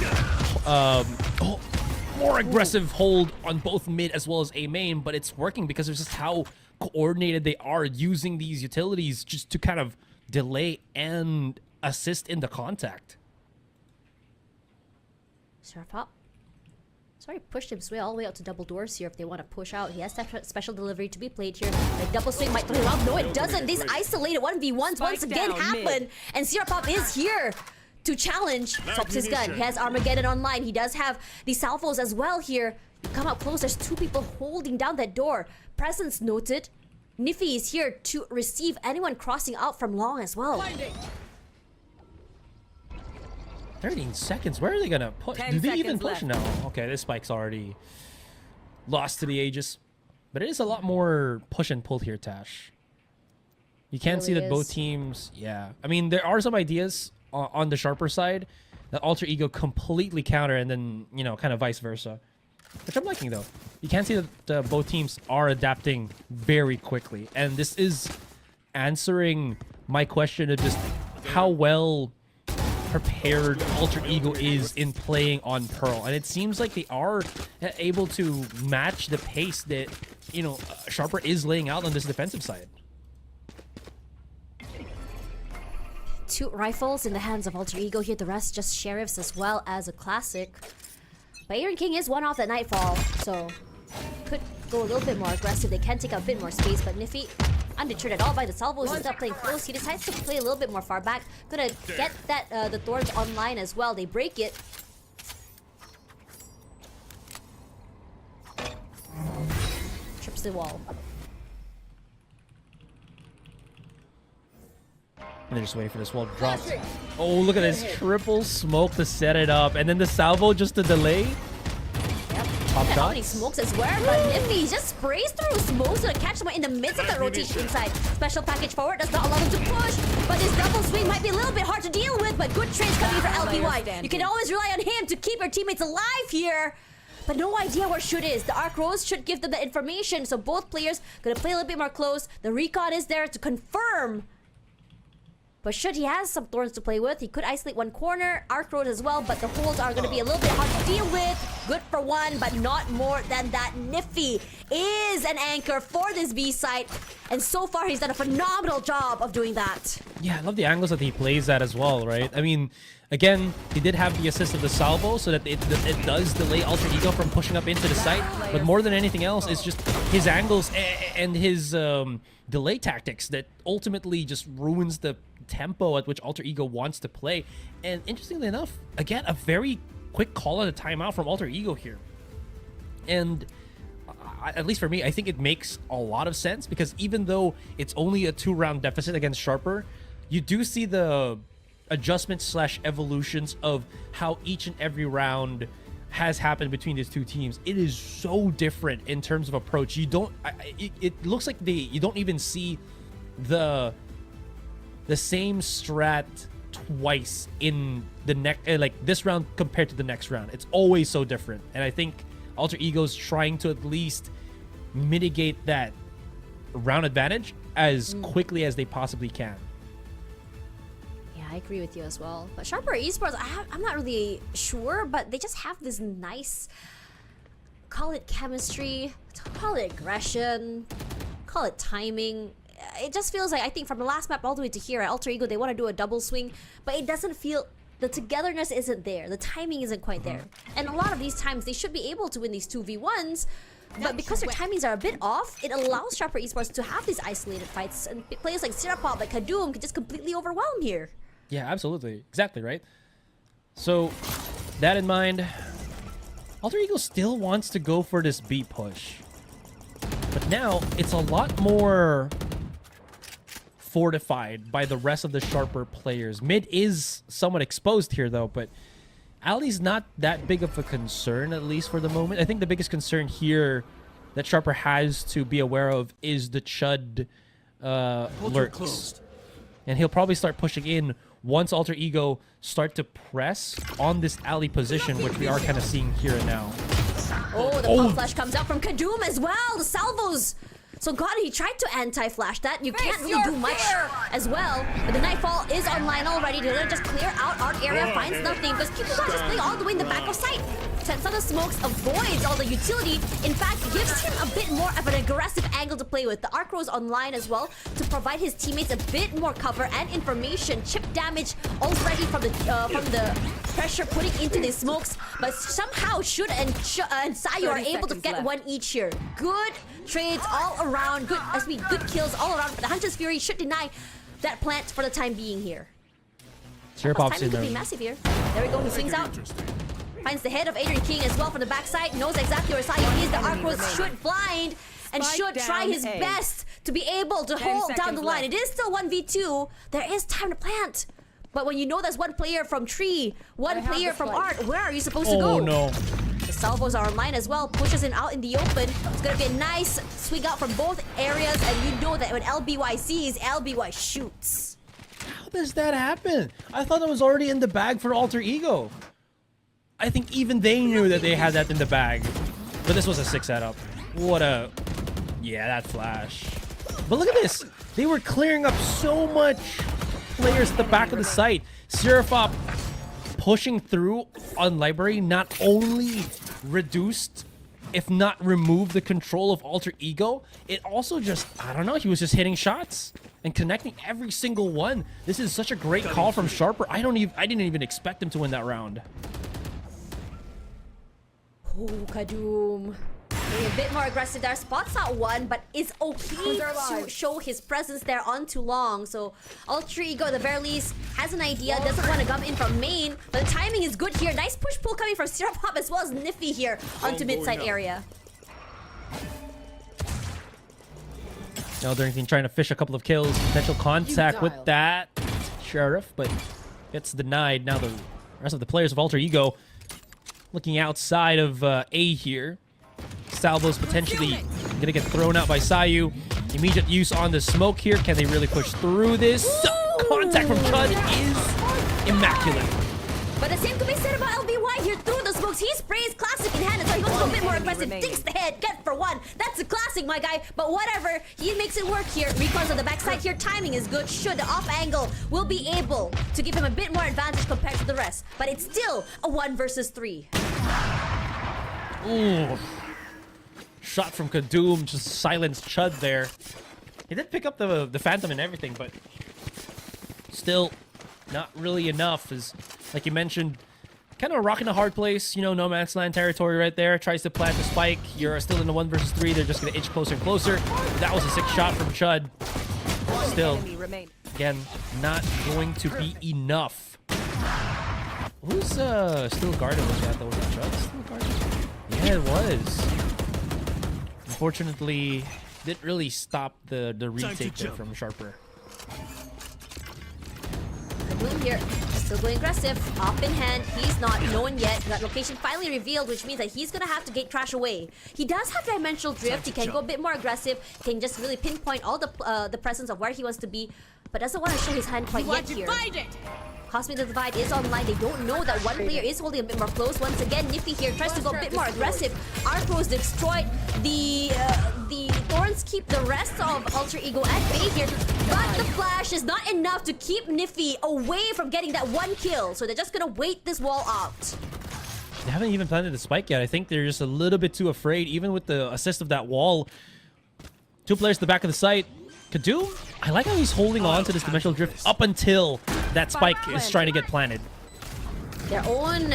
hold on both mid as well as A main, but it's working because of just how coordinated they are using these utilities just to kind of delay and assist in the contact. Surf Sorry, pushed him sway all the way out to double doors here if they want to push out. He has that special delivery to be played here. The double swing might throw him out. No, it doesn't. These isolated 1v1s once again happen. And Sirapop is here to challenge. Swaps his gun. He has Armageddon online. He does have the salvos as well here. Come up close. There's two people holding down that door. Presence noted. Niffy is here to receive anyone crossing out from long as well. 13 seconds. Where are they gonna push? 10 Do they even seconds push? No. Okay, this spike's already lost to the Aegis. But it is a lot more push and pull here, Tash. You can see that both teams, yeah. I mean, there are some ideas on the Sharper side that Alter Ego completely counter, and then, you know, kind of vice versa. Which I'm liking, though. You can see that both teams are adapting very quickly. And this is answering my question of just how well prepared Alter Ego is in playing on Pearl. And it seems like they are able to match the pace that, you know, Sharper is laying out on this defensive side. Two rifles in the hands of Alter Ego here. The rest just sheriffs as well as a classic. But Aaron King is one off at Nightfall, so could go a little bit more aggressive. They can take out a bit more space, but Niffy, undeterred at all by the salvos, is not playing close. He decides to play a little bit more far back. Gonna get that the Thorns online as well. They break it. Trips the wall. And they're just waiting for this wall to drop. Oh, look at this triple smoke to set it up. And then the salvo just to delay. Yep. Top Look at how many shots. smokes as well, but Niffy just sprays through smokes to catch someone in the midst of that rotation inside. Special package forward does not allow them to push, but this double swing might be a little bit hard to deal with, but good trades coming for LBY. You can always rely on him to keep your teammates alive here. But no idea where Shoot is. The Arc Rose should give them the information, so both players gonna play a little bit more close. The recon is there to confirm. But should he has some Thorns to play with, he could isolate one corner, Arc Road as well, but the holes are going to be a little bit hard to deal with. Good for one, but not more than that. Niffy is an anchor for this B site, and so far he's done a phenomenal job of doing that. Yeah, I love the angles that he plays at as well, right? I mean, again, he did have the assist of the salvo, so that it does delay Alter Ego from pushing up into the site. But more than anything else, it's just his angles and his delay tactics that ultimately just ruins the tempo at which Alter Ego wants to play. And interestingly enough, again, a very quick call at a timeout from Alter Ego here. And at least for me, I think it makes a lot of sense, because even though it's only a 2-round deficit against Sharper, you do see the adjustments / evolutions of how each and every round has happened between these two teams. It is so different in terms of approach. You don't it looks like you don't even see the same strat twice in the next, like this round compared to the next round. It's always so different. And I think Alter Ego's trying to at least mitigate that round advantage as quickly as they possibly can. I agree with you as well. But Sharper Esports, I'm not really sure, but they just have this nice, call it chemistry, call it aggression, call it timing. It just feels like, I think from the last map all the way to here at Alter Ego, they want to do a double swing, but it doesn't feel, the togetherness isn't there. The timing isn't quite there. And a lot of these times, they should be able to win these 2v1s, but because their timings are a bit off, it allows Sharper Esports to have these isolated fights, and players like Sirapop, like Kadum, could just completely overwhelm here. Yeah, absolutely. Exactly, right? So, that in mind, Alter Ego still wants to go for this B push. But now, it's a lot more fortified by the rest of the Sharper players. Mid is somewhat exposed here, though, but Ali's not that big of a concern, at least for the moment. I think the biggest concern here that Sharper has to be aware of is the Chud lurks. And he'll probably start pushing in once Alter Ego start to press on this alley position, which we are kind of seeing here and now. Oh, the pump flash comes out from Kadum as well. The salvos. So God, he tried to anti-flash that. You can't really do much as well. But the Nightfall is online already. They're just clear out art area, finds nothing, because people are just playing all the way in the back of sight. Sets on the smokes, avoids all the utility. In fact, gives him a bit more of an aggressive angle to play with. The Arc Rose online as well to provide his teammates a bit more cover and information. Chip damage already from the pressure putting into the smokes, but somehow Should and Sayo are 30 able to seconds get left. one each here. Good trades all around. Good kills all around. But the Hunter's Fury should deny that plant for the time being here. Sure pops Timing in could be there. massive here. There we go. He swings out. Finds the head of Adrian King as well from the backside. Knows exactly where Sayo is. The Arc Rose should blind and Spike should try down his A. best to be able to 10 hold down seconds the line. left. It is still 1v2. There is time to plant. But when you know there's one player from Tree, one have player the from spike. Art, where are you supposed to go? Oh no. The salvos are online as well. Pushes him out in the open. It's gonna be a nice swing out from both areas, and you know that when LBY sees, LBY shoots. How does that happen? I thought it was already in the bag for Alter Ego. I think even they knew that they had that in the bag. But this was a sick setup. What a... Yeah, that flash. But look at this. They were clearing up so much players at the back of the site. Seraphop pushing through on Library not only reduced, if not removed, the control of Alter Ego, it also just, I don't know, he was just hitting shots and connecting every single one. This is such a great call from Sharper. I didn't even expect him to win that round. Oh, Kadum. Being a bit more aggressive there. Spots out one, but is okay to show his presence there on too long. So Alter Ego, at the very least, has an idea. Doesn't want to come in from main, but the timing is good here. Nice push pull coming from Seraphop as well as Nifty here onto mid-side area. Now they're trying to fish a couple of kills. Potential contact with that Sheriff, but gets denied. Now the rest of the players of Alter Ego looking outside of A here. Salvo's potentially gonna get thrown out by Sayu. Immediate use on the smoke here. Can they really push through this? Contact from Chud is immaculate. But the same could be said about LBY here through the smokes. He sprays classic in hand, so he wants to go a bit more aggressive. Thinks the head, get for one. That's a classic, my guy. But whatever, he makes it work here. Recons on the backside here. Timing is good. Should the off angle will be able to give him a bit more advantage compared to the rest. But it's still a 1 versus 3. Ooh. Shot from Kadum just silenced Chud there. He did pick up the Phantom and everything, but still not really enough. As like you mentioned, kind of rocking a hard place. You know, no man's land territory right there. Tries to plant the spike. You're still in the 1 versus 3. They're just gonna inch closer and closer. That was a sick shot from Chud. Still, Enemy remaining. again, not going to be enough. Who's still guarded was that though? Was it Chud still guarded? Yeah, it was. Unfortunately, didn't really stop the retake there from Sharper. Bloom here, still going aggressive. Up in hand, he's not known yet. That location finally revealed, which means that he's gonna have to gate crash away. He does have dimensional drift. He can go a bit more aggressive. Can just really pinpoint all the presence of where he wants to be, but doesn't want to show his hand quite yet here. Cosmic Divide is online. They don't know that one player is holding a bit more close. Once again, Nifty here tries to go a bit more aggressive. Arc Rose destroyed the Thorns keep the rest of Alter Ego at bay here. But the flash is not enough to keep Nifty away from getting that one kill. So they're just gonna wait this wall out. They haven't even planted the spike yet. I think they're just a little bit too afraid, even with the assist of that wall. 2 players at the back of the site. Kadum, I like how he's holding on to this dimensional drift up until that spike is trying to get planted. Their own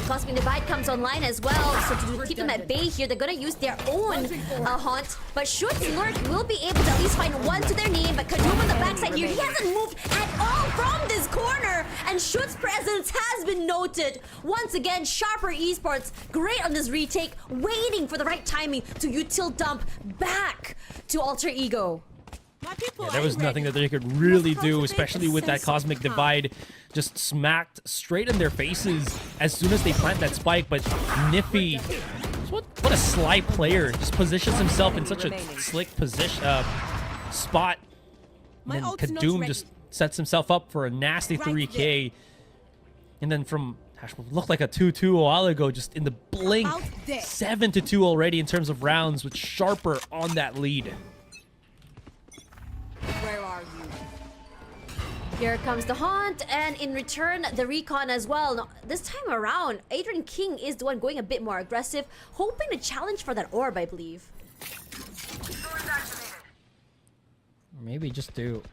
Cosmic Divide comes online as well. So to keep them at bay here, they're gonna use their own haunt. But Shoot's Lurk will be able to at least find one to their name. But Kadum on the backside here, he hasn't moved at all from this corner. And Shoot's presence has been noted. Once again, Sharper Esports, great on this retake, waiting for the right timing to util dump back to Alter Ego. Yeah, there was nothing that they could really do, especially with that Cosmic Divide just smacked straight in their faces as soon as they plant that spike. But Niffy, what a sly player, just positions himself in such a slick position spot. And then Kadum just sets himself up for a nasty 3K. And then from looked like a 2-2 a while ago, just in the blink, 7-2 already in terms of rounds with Sharper on that lead. Where are you? Here comes the haunt, and in return, the recon as well. Now, this time around, Adrian King is the one going a bit more aggressive, hoping to challenge for that orb, I believe. Maybe just do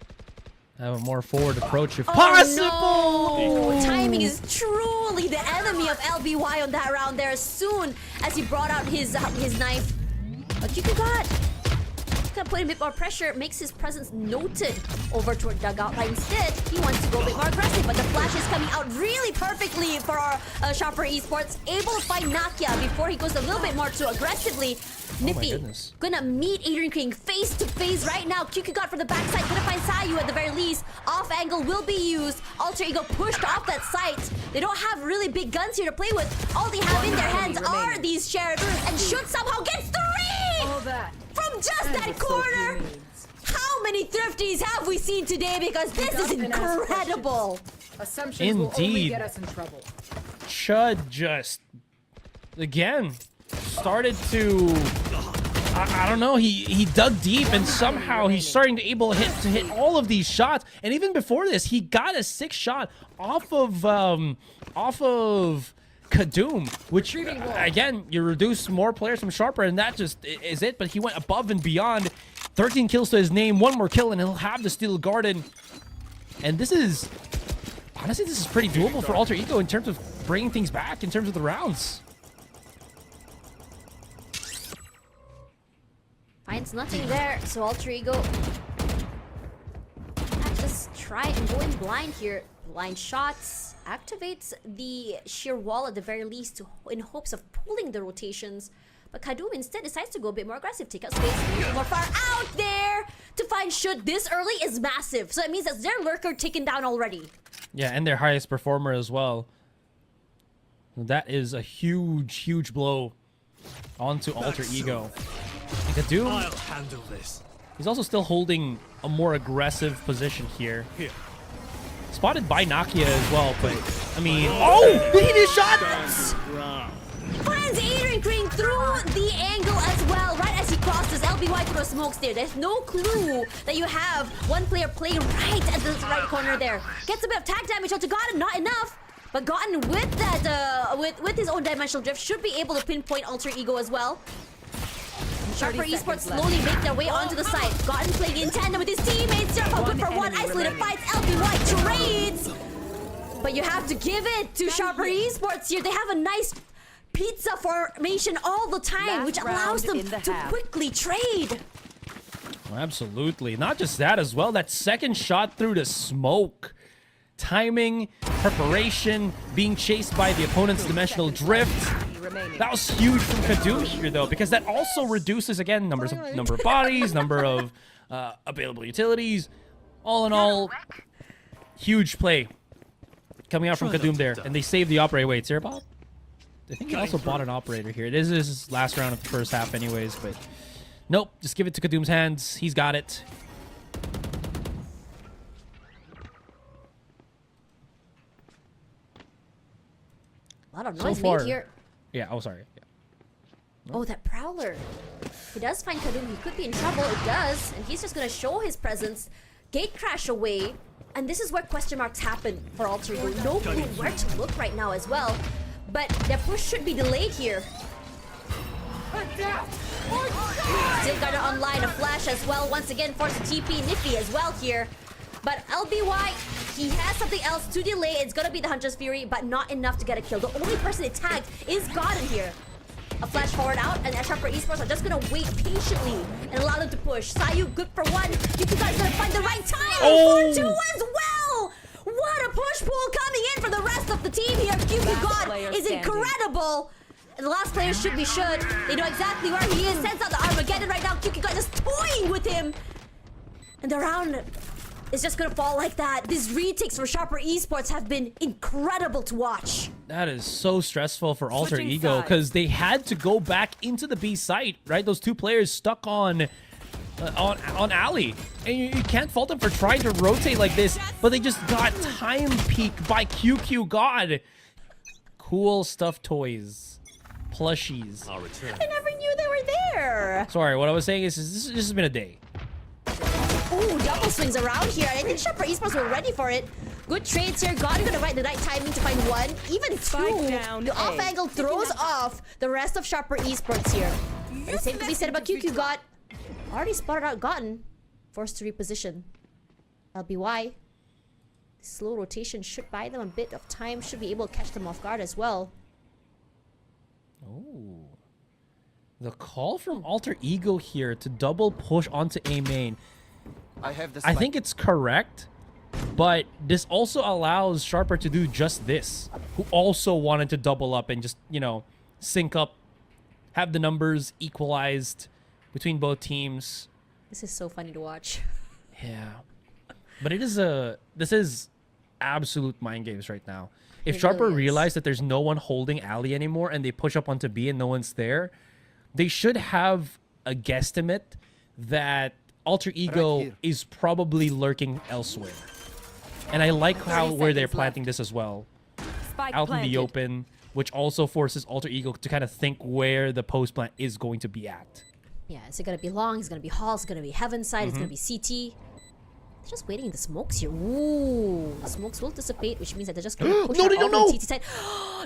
have a more forward approach if possible. No! Timing is truly the enemy of LBY on that round there. As soon as he brought out his knife, but QQ gonna put in a bit more pressure, makes his presence noted over toward dugout. But instead, he wants to go a bit more aggressive. But the flash is coming out really perfectly for our Sharper Esports. Able to find Nakia before he goes a little bit more too aggressively. Nippy goodness. gonna meet Adrian King face to face right now. QQ from the backside, gonna find Sayu at the very least. Off angle will be used. Alter Ego pushed off that site. They don't have really big guns here to play with. All they have in their hands are these shares, and should somehow get 3 All that. from just that corner. How many thrifties have we seen today? Because this is incredible. Assumptions will only Indeed. get us in trouble. Chud just again started to I don't know, he dug deep and somehow he's starting to hit all of these shots. And even before this, he got a 6th shot off of Kadum, which again, you reduce more players from Sharper and that just is it. But he went above and beyond. 13 kills to his name, 1 more kill and he'll have the Steel Garden. And this is honestly, this is pretty doable for Alter Ego in terms of bringing things back in terms of the rounds. Finds nothing there, so Alter Ego just try and go in blind here. Blind shots, activates the sheer wall at the very least in hopes of pulling the rotations. But Kadum instead decides to go a bit more aggressive, take out space, more far out there to find Should this early is massive. So it means that's their lurker taken down already. Yeah, and their highest performer as well. That is a huge blow onto Alter Ego. And Kadum, I'll handle this. he's also still holding a more aggressive position here. Spotted by Nakia as well, but I mean, oh, did he just shot? Finds Adrian King through the angle as well, right as he crosses LBY through the smokes there. There's no clue that you have one player playing right at the right corner there. Gets a bit of tag damage onto Gotten, not enough. But Gotten with that, with his own dimensional drift, should be able to pinpoint Alter Ego as well. Sharper Esports slowly make their way onto the site. Gotten playing in tandem with his teammates. Zerpa good for one. Isolated fights. LBY trades. But you have to give it to Sharper Esports here. They have a nice pizza formation all the time, which allows them to quickly trade. Absolutely. Not just that as well. That second shot through the smoke. Timing, preparation, being chased by the opponent's dimensional drift. That was huge from Kadum here, though, because that also reduces, again, number of bodies, number of available utilities. All in all, huge play coming out from Kadum there. And they saved the operator. Wait, Sarah Bob? I think he also bought an operator here. It is his last round of the first half anyways, but nope. Just give it to Kadum's hands. He's got it. A lot of noise made here. Yeah, oh, sorry. Yeah. Oh, that Prowler. He does find Kadum. He could be in trouble. It does. And he's just going to show his presence. Gate crash away. And this is where question marks happen for Alter Ego. No clue where to look right now as well. But their push should be delayed here. Still got it online. A flash as well. Once again, forced to TP Nippy as well here. But LBY, he has something else to delay. It's going to be the Hunter's Fury, but not enough to get a kill. The only person it tagged is Gotten here. A flash forward out, and Sharper Esports are just going to wait patiently and allow them to push. Sayu, good for one. You guys going to find the right time for 2 as well. What a push pull coming in for the rest of the team here. QQ God is incredible. And the last player should be Should. They know exactly where he is. Sends out the Armageddon right now. QQ God just toying with him. And the round is just gonna fall like that. These retakes for Sharper Esports have been incredible to watch. That is so stressful for Alter Ego because they had to go back into the B site, right? Those two players stuck on alley, and you can't fault them for trying to rotate like this, but they just got time peaked by QQ God. Cool stuffed toys, plushies. I'll return. I never knew they were there. Sorry, what I was saying is this has been a day. Ooh, double swings around here. And I think Sharper Esports were ready for it. Good trades here. Gotti gonna write the right timing to find one, even two. down The off A. angle throws off the rest of Sharper Esports here. And the same could be said about QQ Got. Already spotted out Gotten. Forced to reposition. LBY. Slow rotation should buy them a bit of time. Should be able to catch them off guard as well. Oh. The call from Alter Ego here to double push onto A main. I think it's correct, but this also allows Sharper to do just this, who also wanted to double up and just, you know, sync up, have the numbers equalized between both teams. This is so funny to watch. Yeah. But this is absolute mind games right now. If It Sharper really is. realized that there's no one holding Ali anymore and they push up onto B and no one's there, they should have a guesstimate that Alter Ego here. is probably lurking elsewhere. And I like how 30 where they're seconds planting this as well. Spike Out planted. in the open, which also forces Alter Ego to kind of think where the post plant is going to be at. Yeah, is it gonna be long? Is it gonna be hall? Is it gonna be heaven side? Is it gonna be CT? They're just waiting in the smokes here. Ooh, the smokes will dissipate, which means that they're just gonna push No, out they don't all the know. TT side.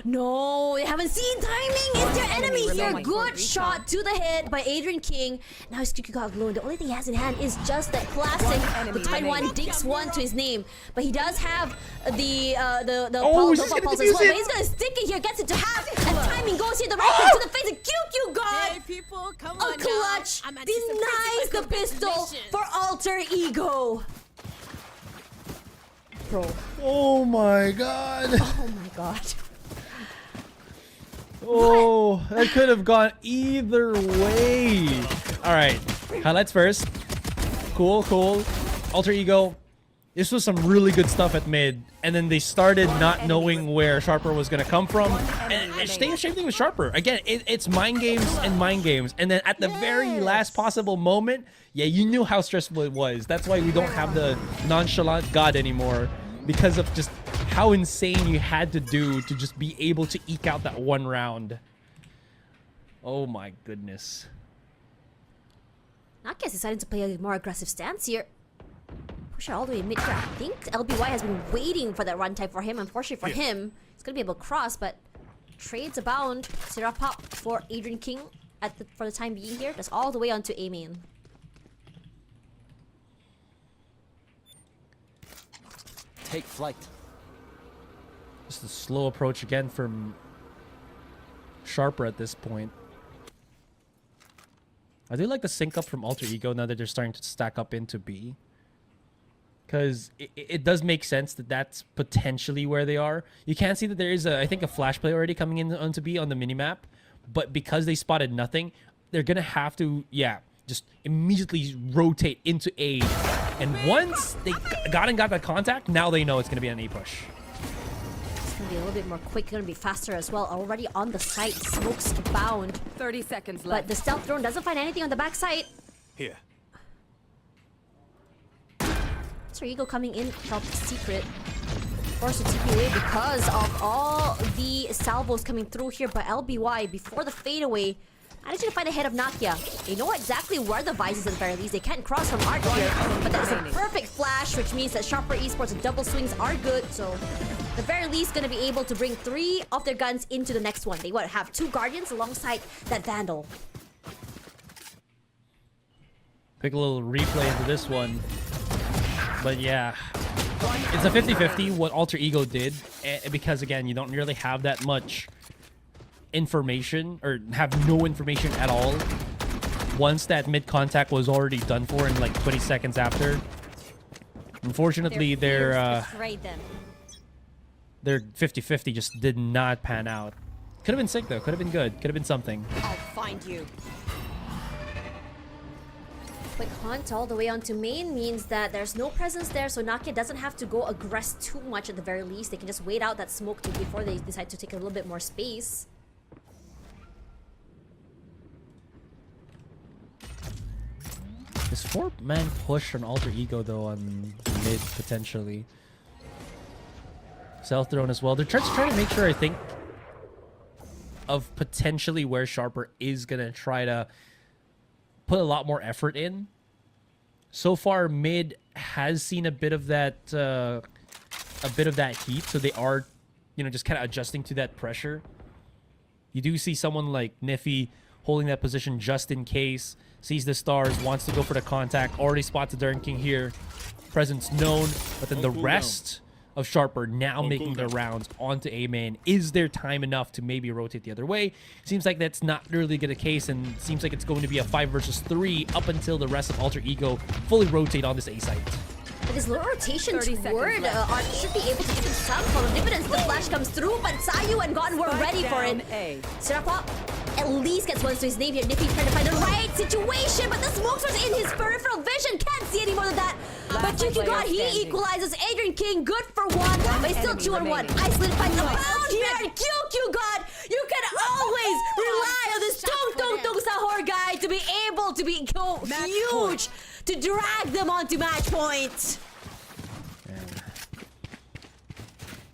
No, they haven't seen timing. It's their enemy here. remaining. Good shot to the head by Adrian King. Now his QQ got alone. The only thing he has in hand is just that classic enemy Taiwan remaining. Dinks 1 to his name. But he does have the Oh, he's pulse gonna as well. defuse But it. he's gonna stick it here. Gets it to half, and timing goes here. The right thing to the face. And QQ got. people, come A clutch denies the pistol for Alter Ego. Bro, Oh my god. oh my god. Oh, that could have gone either way. All right, highlights first. Cool, cool. Alter Ego. This was some really good stuff at mid, and then they started not knowing where Sharper was gonna come from. And same thing with Sharper. Again, it's mind games and mind games. And then at the very last possible moment, yeah, you knew how stressful it was. That's why we don't have the nonchalant God anymore, because of just how insane you had to do to just be able to eke out that one round. Oh my goodness. Nakia's deciding to play a more aggressive stance here. Push it all the way mid here. I think LBY has been waiting for that runtime for him. Unfortunately for him, he's gonna be able to cross, but trades abound. Sierra pop for Adrian King for the time being here. That's all the way onto A main. Take flight. Just a slow approach again from Sharper at this point. I do like the sync up from Alter Ego now that they're starting to stack up into B. Because it does make sense that that's potentially where they are. You can see that there is, I think, a flash play already coming in onto B on the minimap. But because they spotted nothing, they're going to have to, yeah, just immediately rotate into A. And once they got that contact, now they know it's going to be an A push. It's gonna be a little bit more quick. Gonna be faster as well. Already on the site, smokes abound. 30 seconds But left. the stealth drone doesn't find anything on the back side. Here. Alter Ego coming in from secret. Forced to TP away because of all the salvos coming through here by LBY before the fadeaway. Managed to find ahead of Nakia. They know exactly where the Vice is at the very least. They can't cross from Art here. But that is a perfect flash, which means that Sharper Esports and double swings are good. So, at the very least, going to be able to bring 3 of their guns into the next one. They would have 2 Guardians alongside that Vandal. Pick a little replay into this one. But yeah, it's a 50-50 what Alter Ego did. Because again, you don't really have that much information, or have no information at all once that mid contact was already done for in like 20 seconds after. Unfortunately, their 50-50 just did not pan out. Could have been sick though, could have been good, could have been something. I'll find you. Quick hunt all the way onto main means that there's no presence there, so Nakia doesn't have to go aggress too much at the very least. They can just wait out that smoke before they decide to take a little bit more space. This 4-man push on Alter Ego though on mid potentially. Stealth drone as well. They're just trying to make sure, I think, of potentially where Sharper is gonna try to put a lot more effort in. So far, mid has seen a bit of that heat, so they are, just kind of adjusting to that pressure. You do see someone like Niffy holding that position just in case, sees the stars, wants to go for the contact, already spots the Darren King here. Presence known, but then the rest of Sharper now making their rounds onto A main. Is there time enough to maybe rotate the other way? Seems like that's not really the case, and seems like it's going to be a 5 versus 3 up until the rest of Alter Ego fully rotate on this A site. But his low rotation 30 toward seconds left. Art should be able to give him some form of dividends. The flash comes through, but Sayu and Gon were ready for it. A. Sirapop at least gets one to his name here. Niffy trying to find the right situation, but the smokes was in his peripheral vision. Can't see any more than that. But Last QQ player God, he standing. equalizes Adrian King. Good for one, but still enemy 2-on-1. remaining. Isolated fight abound here. And QQ God, you can always rely on this Tung Sahur guy to be able to be huge to drag them onto match point.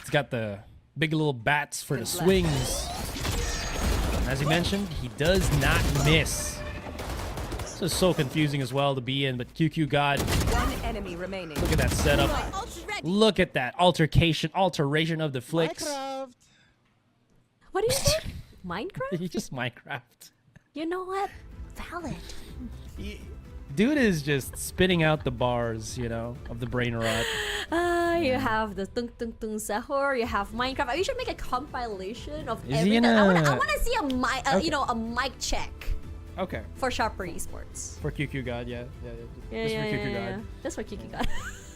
He's got the big little bats for the swings. As you mentioned, he does not miss. This is so confusing as well to be in, but QQ God, One enemy remaining. look at that setup. Look at that alteration of the flicks. What do you say? Minecraft? He just Minecraft. You know what? Valid. Dude is just spitting out the bars, of the brain rot. You have the Tung Sahur, you have Minecraft. We should make a compilation of Is he everything. in I a- want to see a mic, Okay. a mic check Okay. for Sharper Esports. For QQ God, yeah. Yeah, Just yeah, for QQ yeah, God. Just for QQ God.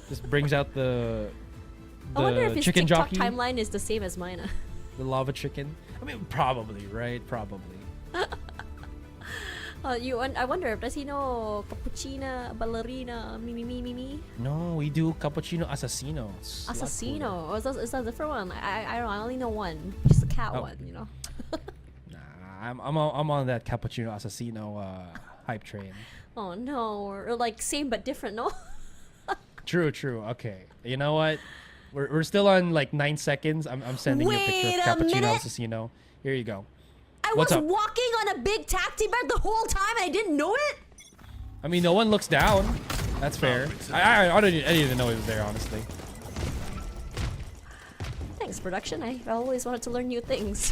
Just brings out the I wonder if his chicken TikTok jockey, timeline is the same as mine. the lava chicken. I mean, probably, right? Probably. I wonder, does he know cappuccino, ballerina, me? No, we do cappuccino assassino. Slut Assassino. Or is that a different one? I don't know. I only know one. Just a cat Oh. one, poodle. Nah, I'm on that cappuccino assassino hype train. Oh no. Or like same but different, no? True. Okay. You know what? We're still on like 9 seconds. I'm sending you a picture Wait of a cappuccino minute. assassino. Here you go. I What's was up? walking on a big tacti bed the whole time and I didn't know it? I mean, no one looks down. That's fair. I didn't even know he was there, honestly. Thanks, production. I always wanted to learn new things.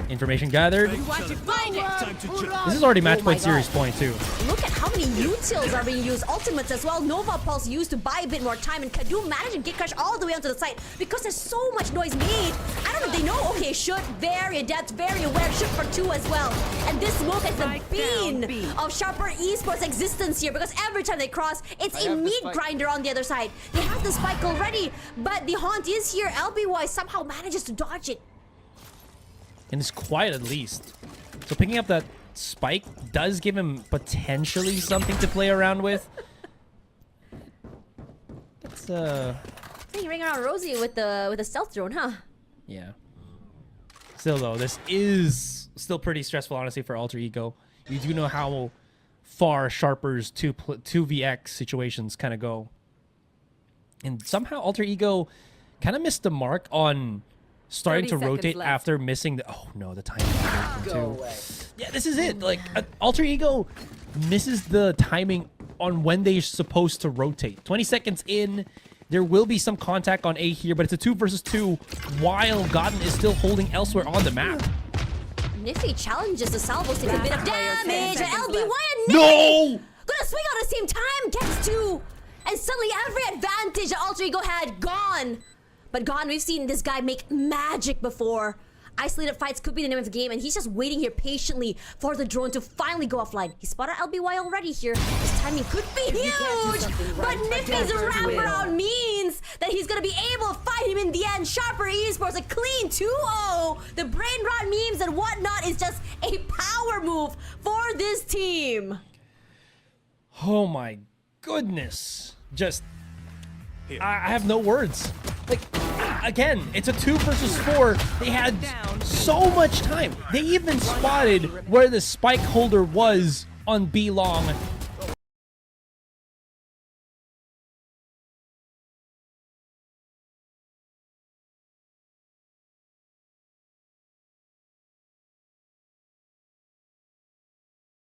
Information gathered. Want to find it? This is already match Oh my point series God. point too. Look at how many utils are being used. Ultimates as well. Nova Pulse used to buy a bit more time, and Kadoo managed to get Crush all the way onto the site because there's so much noise made. I don't know if they know. Okay, should very adept, very aware. Should for 2 as well. And this smoke is the Strike down bean B. of Sharper Esports' existence here because every time they cross, it's I a have the meat spike. grinder on the other side. They have the spike already, but the haunt is here. LBY somehow manages to dodge it. And it's quiet at least. So picking up that spike does give him potentially something to play around with. That's Hey, ring around Rosie with the stealth drone, huh? yeah. Still though, this is still pretty stressful, honestly, for Alter Ego. You do know how far Sharper's 2vx situations kind of go. And somehow Alter Ego kind of missed the mark on starting 30 to seconds rotate left. after missing the... Oh no, the timing. Too. Yeah, this is it. Like, Alter Ego misses the timing on when they're supposed to rotate. 20 seconds in, there will be some contact on A here, but it's a 2 versus 2 while Godden is still holding elsewhere on the map. Niffy challenges the salvos, takes a bit of Player damage, 10 and seconds LBY left. and Niffy No! gonna swing out at the same time, gets 2, and suddenly every advantage that Alter Ego had gone. But gone, we've seen this guy make magic before. Isolated fights could be the name of the game, and he's just waiting here patiently for the drone to finally go offline. He spotted LBY already here. His timing could be you can't do huge, something but right, Niffy's adapters will. wraparound means that he's gonna be able to fight him in the end. Sharper Esports, a clean 2-0. The brain rot memes and whatnot is just a power move for this team. Oh my goodness. Just... I have no words. Like, again, it's a 2 versus 4. They had so much time. They even spotted where the spike holder was on B long